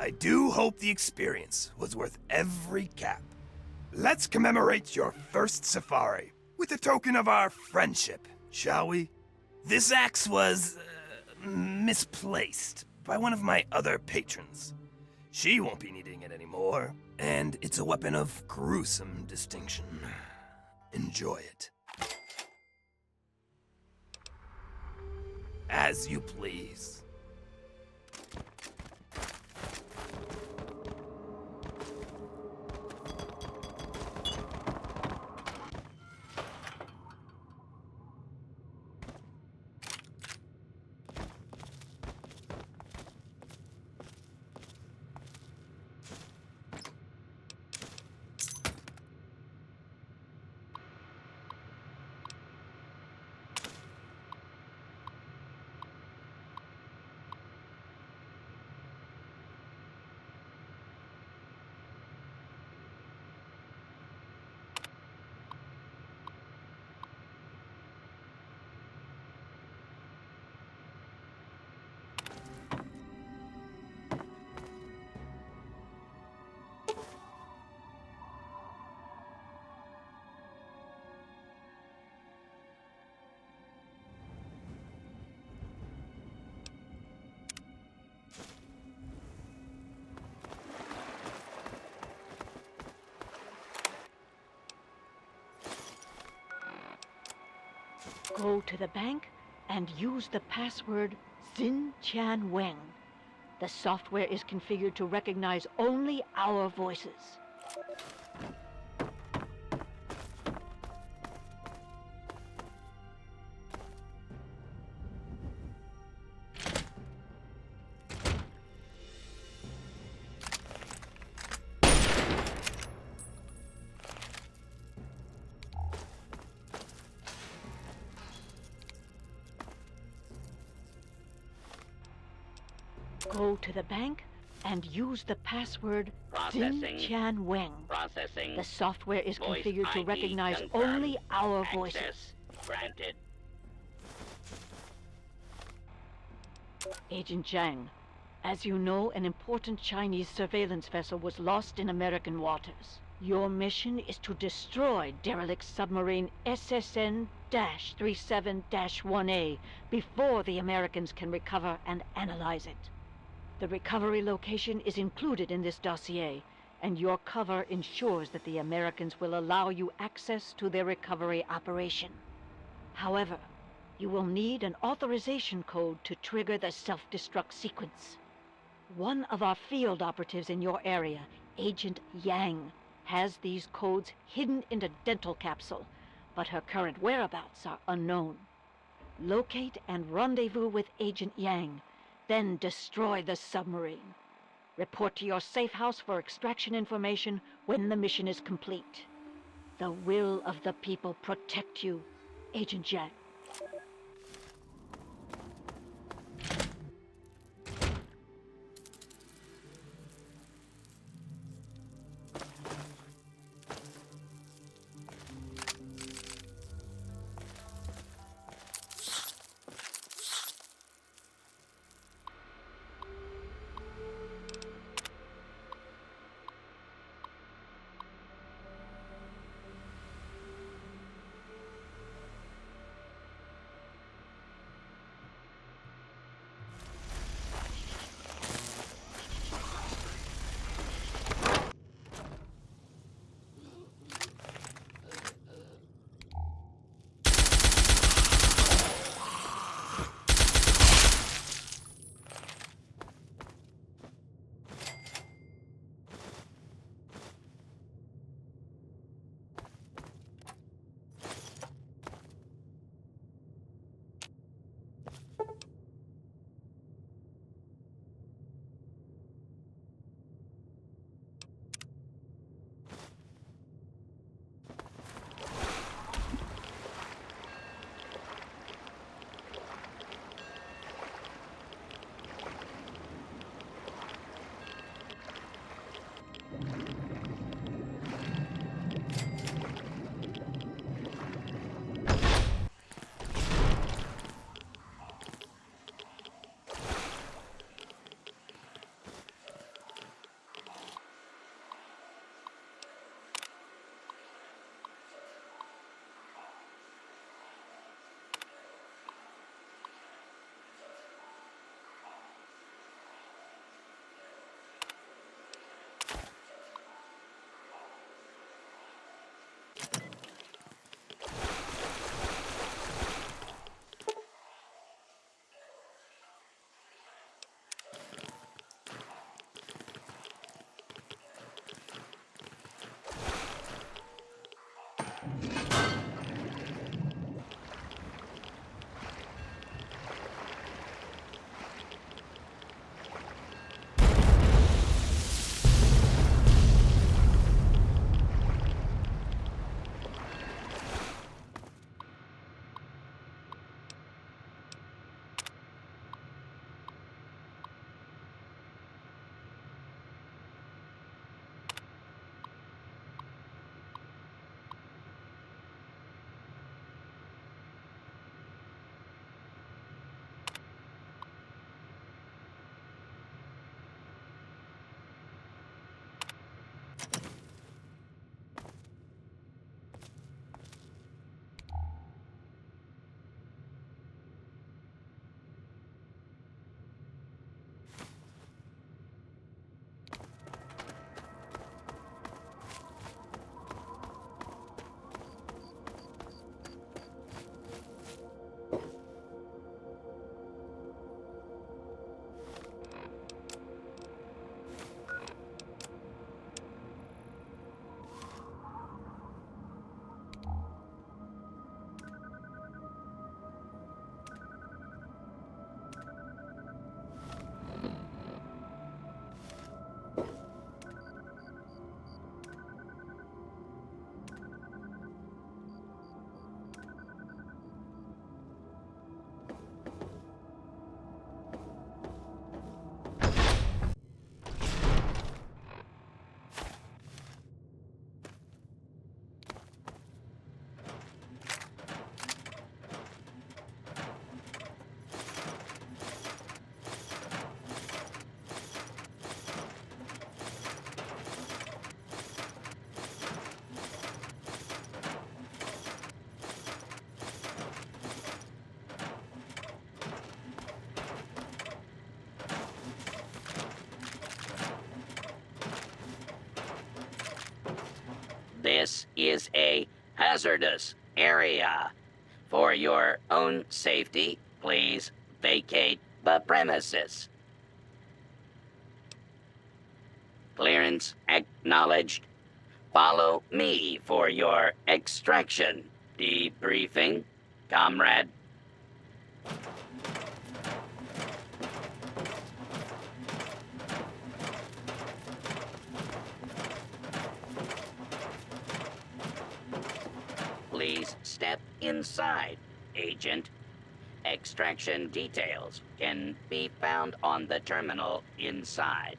I do hope the experience was worth every cap. Let's commemorate your first safari with a token of our friendship, shall we? This axe was misplaced by one of my other patrons. She won't be needing it anymore, and it's a weapon of gruesome distinction. Enjoy it. As you please. Go to the bank and use the password Xin Chan Weng. The software is configured to recognize only our voices. Go to the bank and use the password Processing. Xin Chan Weng. Processing. The software is Voice configured to ID recognize confirmed. only our Access voices. granted. Agent Zhang, as you know, an important Chinese surveillance vessel was lost in American waters. Your mission is to destroy derelict submarine SSN-37-1A before the Americans can recover and analyze it. The recovery location is included in this dossier, and your cover ensures that the Americans will allow you access to their recovery operation. However, you will need an authorization code to trigger the self-destruct sequence. One of our field operatives in your area, Agent Yang, has these codes hidden in a dental capsule, but her current whereabouts are unknown. Locate and rendezvous with Agent Yang, then destroy the submarine. Report to your safe house for extraction information when the mission is complete. The will of the people protect you, Agent Yang. This is a hazardous area. For your own safety, please vacate the premises. Clearance acknowledged. Follow me for your extraction debriefing, comrade. Please step inside, Agent. Extraction details can be found on the terminal inside.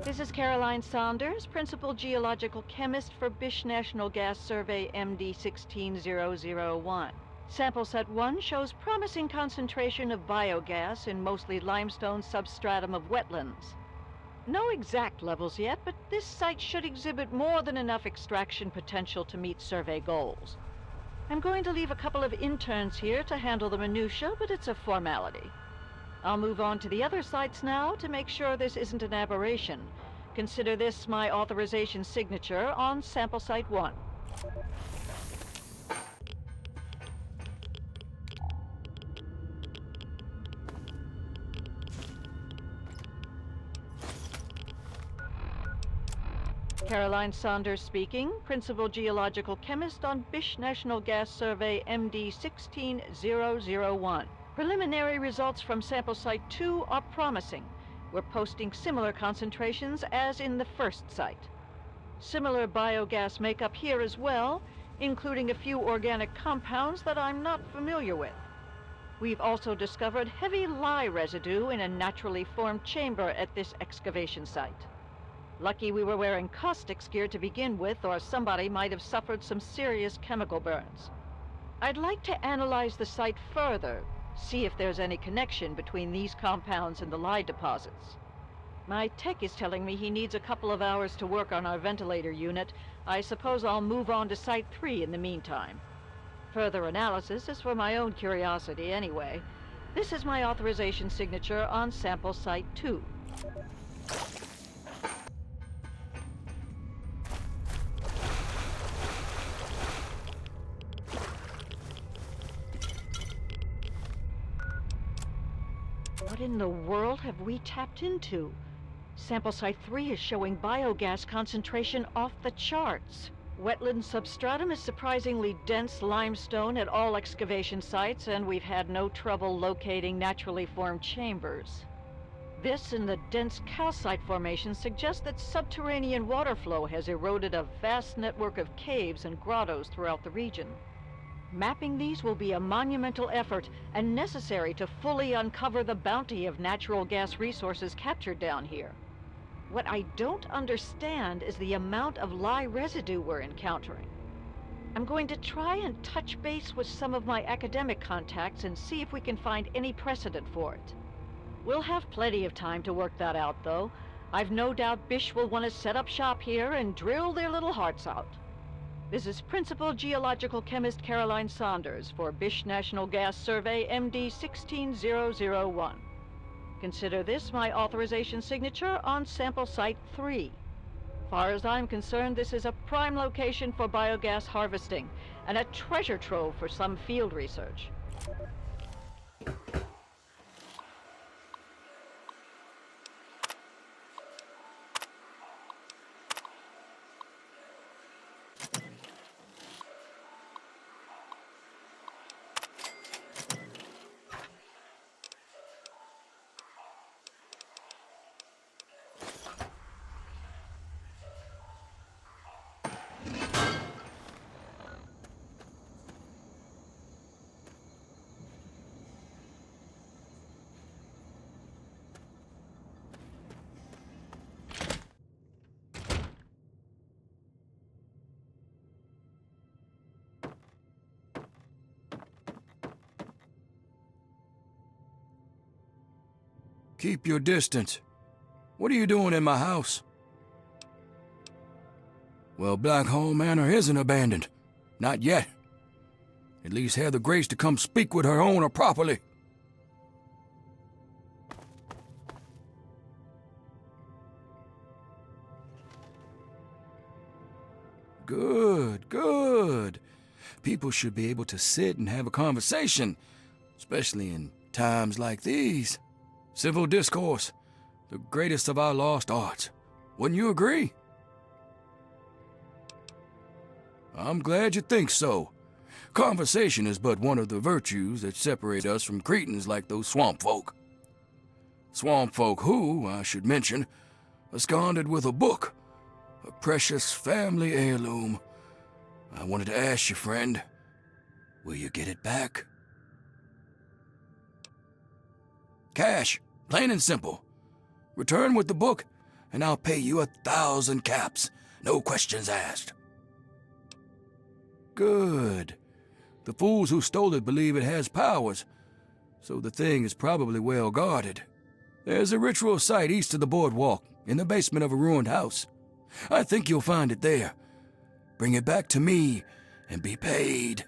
This is Caroline Saunders, Principal Geological Chemist for Bish National Gas Survey MD 16001. Sample set 1 shows promising concentration of biogas in mostly limestone substratum of wetlands. No exact levels yet, but this site should exhibit more than enough extraction potential to meet survey goals. I'm going to leave a couple of interns here to handle the minutiae, but it's a formality. I'll move on to the other sites now to make sure this isn't an aberration. Consider this my authorization signature on sample site 1. Caroline Saunders speaking, Principal Geological Chemist on Bish National Gas Survey MD 16001. Preliminary results from sample site 2 are promising. We're posting similar concentrations as in the first site. Similar biogas makeup here as well, including a few organic compounds that I'm not familiar with. We've also discovered heavy lye residue in a naturally formed chamber at this excavation site. Lucky we were wearing caustics gear to begin with, or somebody might have suffered some serious chemical burns. I'd like to analyze the site further, see if there's any connection between these compounds and the lye deposits. My tech is telling me he needs a couple of hours to work on our ventilator unit. I suppose I'll move on to Site 3 in the meantime. Further analysis is for my own curiosity anyway. This is my authorization signature on sample Site 2. What in the world have we tapped into? Sample Site 3 is showing biogas concentration off the charts. Wetland substratum is surprisingly dense limestone at all excavation sites, and we've had no trouble locating naturally formed chambers. This and the dense calcite formation suggest that subterranean water flow has eroded a vast network of caves and grottos throughout the region. Mapping these will be a monumental effort and necessary to fully uncover the bounty of natural gas resources captured down here. What I don't understand is the amount of lye residue we're encountering. I'm going to try and touch base with some of my academic contacts and see if we can find any precedent for it. We'll have plenty of time to work that out, though. I've no doubt Bish will want to set up shop here and drill their little hearts out. This is Principal Geological Chemist Caroline Saunders for Bish National Gas Survey MD 16001. Consider this my authorization signature on sample Site 3. Far as I'm concerned, this is a prime location for biogas harvesting and a treasure trove for some field research. Keep your distance. What are you doing in my house? Well, Blackhall Manor isn't abandoned. Not yet. At least have the grace to come speak with her owner properly. Good, good. People should be able to sit and have a conversation, especially in times like these. Civil discourse, the greatest of our lost arts. Wouldn't you agree? I'm glad you think so. Conversation is but one of the virtues that separate us from cretins like those swamp folk. Swamp folk who, I should mention, absconded with a book, a precious family heirloom. I wanted to ask you, friend, will you get it back? Cash, plain and simple. Return with the book, and I'll pay you 1,000 caps, no questions asked. Good. The fools who stole it believe it has powers, so the thing is probably well guarded. There's a ritual site east of the boardwalk, in the basement of a ruined house. I think you'll find it there. Bring it back to me, and be paid.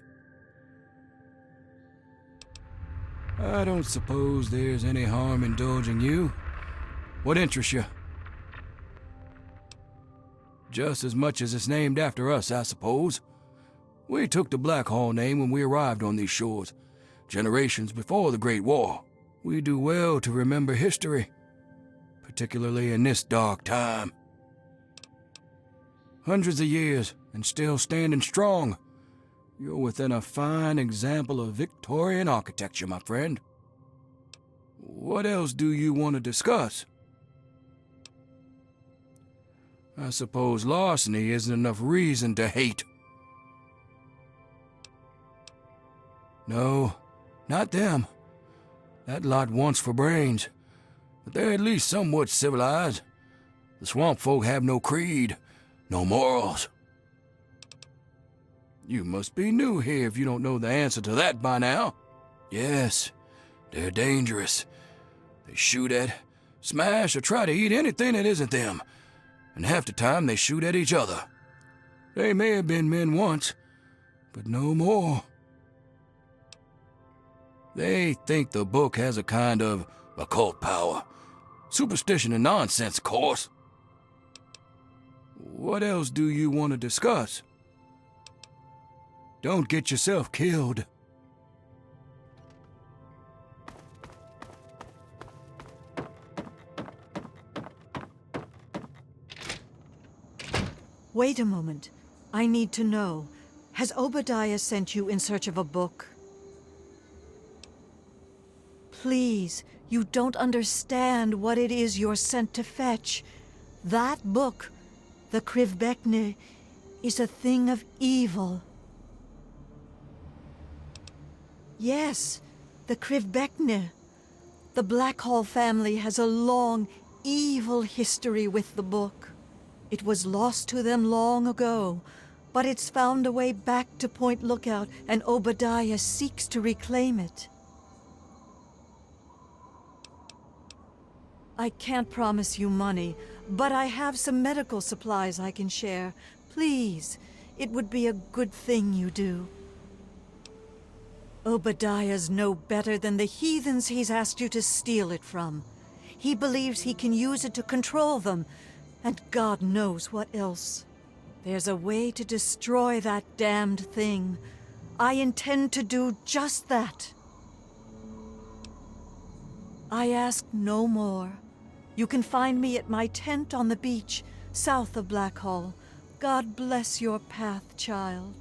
I don't suppose there's any harm indulging you. What interests you? Just as much as it's named after us, I suppose. We took the Blackhall name when we arrived on these shores, generations before the Great War. We do well to remember history, particularly in this dark time. Hundreds of years, and still standing strong. You're within a fine example of Victorian architecture, my friend. What else do you want to discuss? I suppose larceny isn't enough reason to hate. No, not them. That lot wants for brains, but they're at least somewhat civilized. The swamp folk have no creed, no morals. You must be new here if you don't know the answer to that by now. Yes, they're dangerous. They shoot at, smash, or try to eat anything that isn't them. And half the time they shoot at each other. They may have been men once, but no more. They think the book has a kind of occult power. Superstition and nonsense, of course. What else do you want to discuss? Don't get yourself killed. Wait a moment. I need to know. Has Obadiah sent you in search of a book? Please, you don't understand what it is you're sent to fetch. That book, the Krivbekne, is a thing of evil. Yes, the Krivbekne. The Blackhall family has a long, evil history with the book. It was lost to them long ago, but it's found a way back to Point Lookout, and Obadiah seeks to reclaim it. I can't promise you money, but I have some medical supplies I can share. Please, it would be a good thing you do. Obadiah's no better than the heathens he's asked you to steal it from. He believes he can use it to control them, and God knows what else. There's a way to destroy that damned thing. I intend to do just that. I ask no more. You can find me at my tent on the beach, south of Blackhall. God bless your path, child.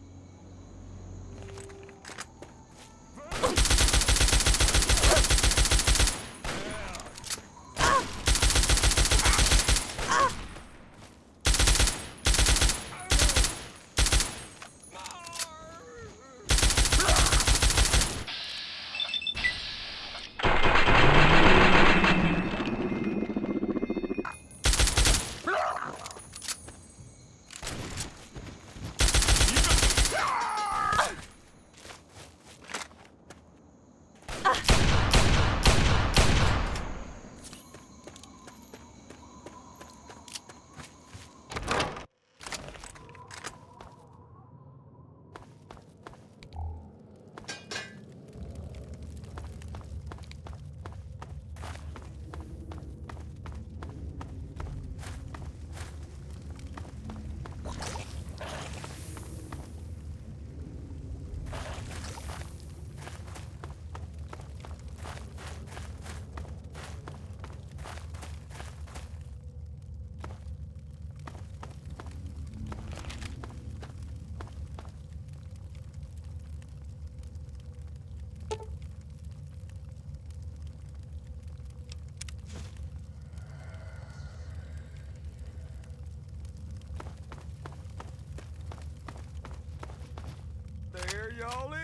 There y'all is.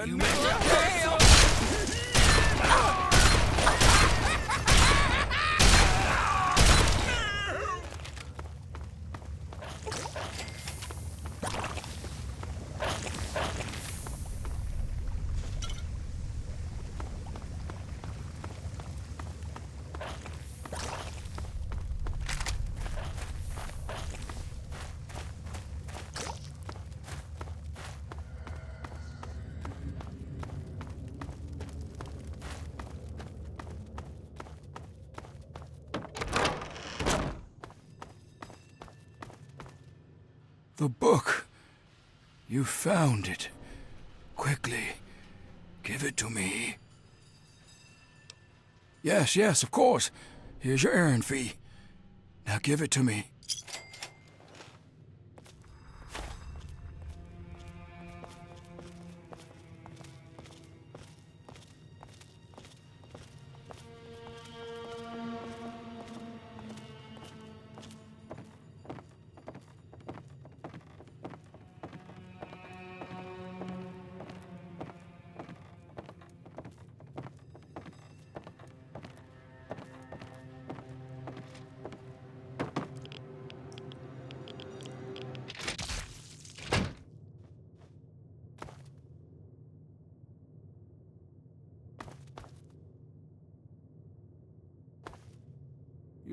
You missed your tail. The book. You found it. Quickly, give it to me. Yes, of course. Here's your errand fee. Now give it to me.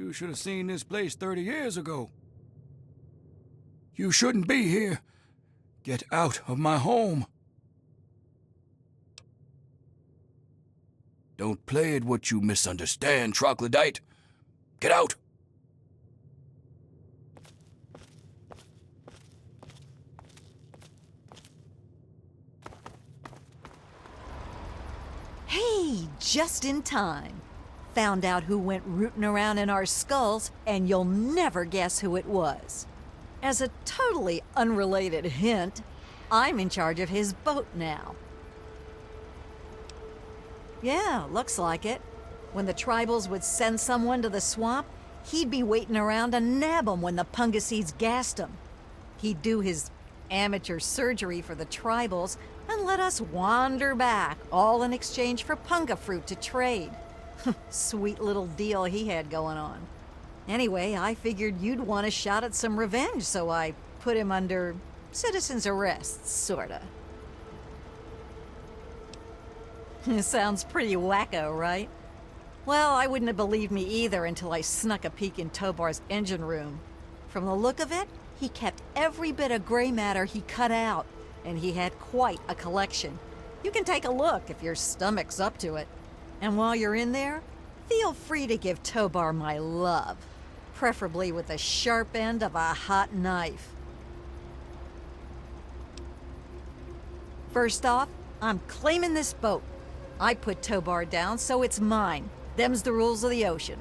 You should have seen this place 30 years ago. You shouldn't be here. Get out of my home. Don't play at what you misunderstand, troglodyte. Get out. Hey, just in time. Found out who went rooting around in our skulls, and you'll never guess who it was. As a totally unrelated hint, I'm in charge of his boat now. Yeah, looks like it. When the tribals would send someone to the swamp, he'd be waiting around to nab 'em when the Pungaseeds gassed 'em. He'd do his amateur surgery for the tribals and let us wander back, all in exchange for punga fruit to trade. Sweet little deal he had going on. Anyway, I figured you'd want a shot at some revenge, so I put him under citizen's arrest, sorta. Sounds pretty wacko, right? Well, I wouldn't have believed me either until I snuck a peek in Tobar's engine room. From the look of it, he kept every bit of gray matter he cut out, and he had quite a collection. You can take a look if your stomach's up to it. And while you're in there, feel free to give Tobar my love, preferably with the sharp end of a hot knife. First off, I'm claiming this boat. I put Tobar down, so it's mine. Them's the rules of the ocean.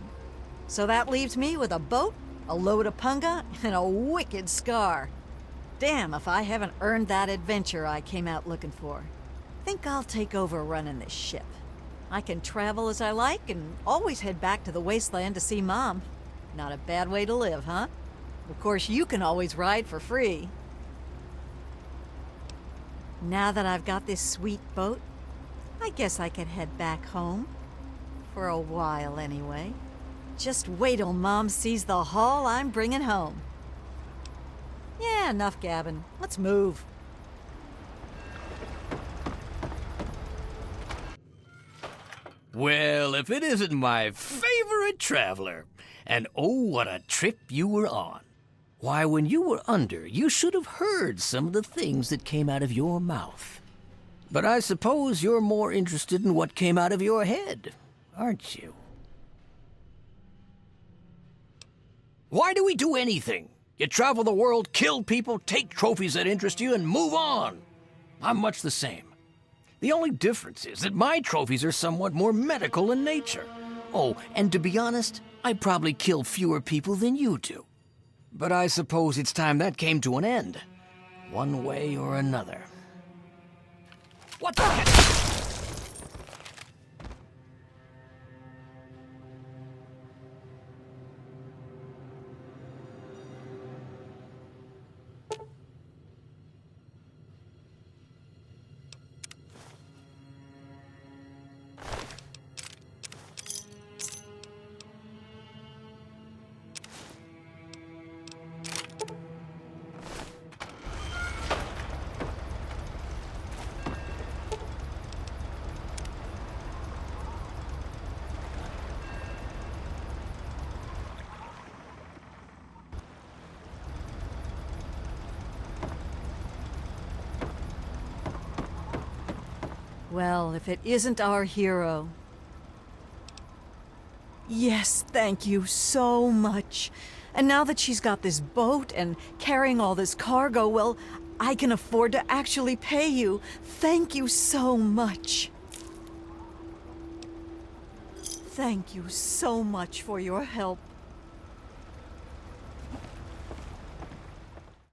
So that leaves me with a boat, a load of punga, and a wicked scar. Damn if I haven't earned that adventure I came out looking for. Think I'll take over running this ship. I can travel as I like and always head back to the wasteland to see Mom. Not a bad way to live, huh? Of course, you can always ride for free. Now that I've got this sweet boat, I guess I can head back home. For a while, anyway. Just wait till Mom sees the haul I'm bringing home. Yeah, enough gabbing. Let's move. Well, if it isn't my favorite traveler. And oh, what a trip you were on. Why, when you were under, you should have heard some of the things that came out of your mouth. But I suppose you're more interested in what came out of your head, aren't you? Why do we do anything? You travel the world, kill people, take trophies that interest you, and move on. I'm much the same. The only difference is that my trophies are somewhat more medical in nature. Oh, and to be honest, I probably kill fewer people than you do. But I suppose it's time that came to an end, one way or another. What the heck? Well, if it isn't our hero. Yes, thank you so much. And now that she's got this boat and carrying all this cargo, well, I can afford to actually pay you. Thank you so much. Thank you so much for your help.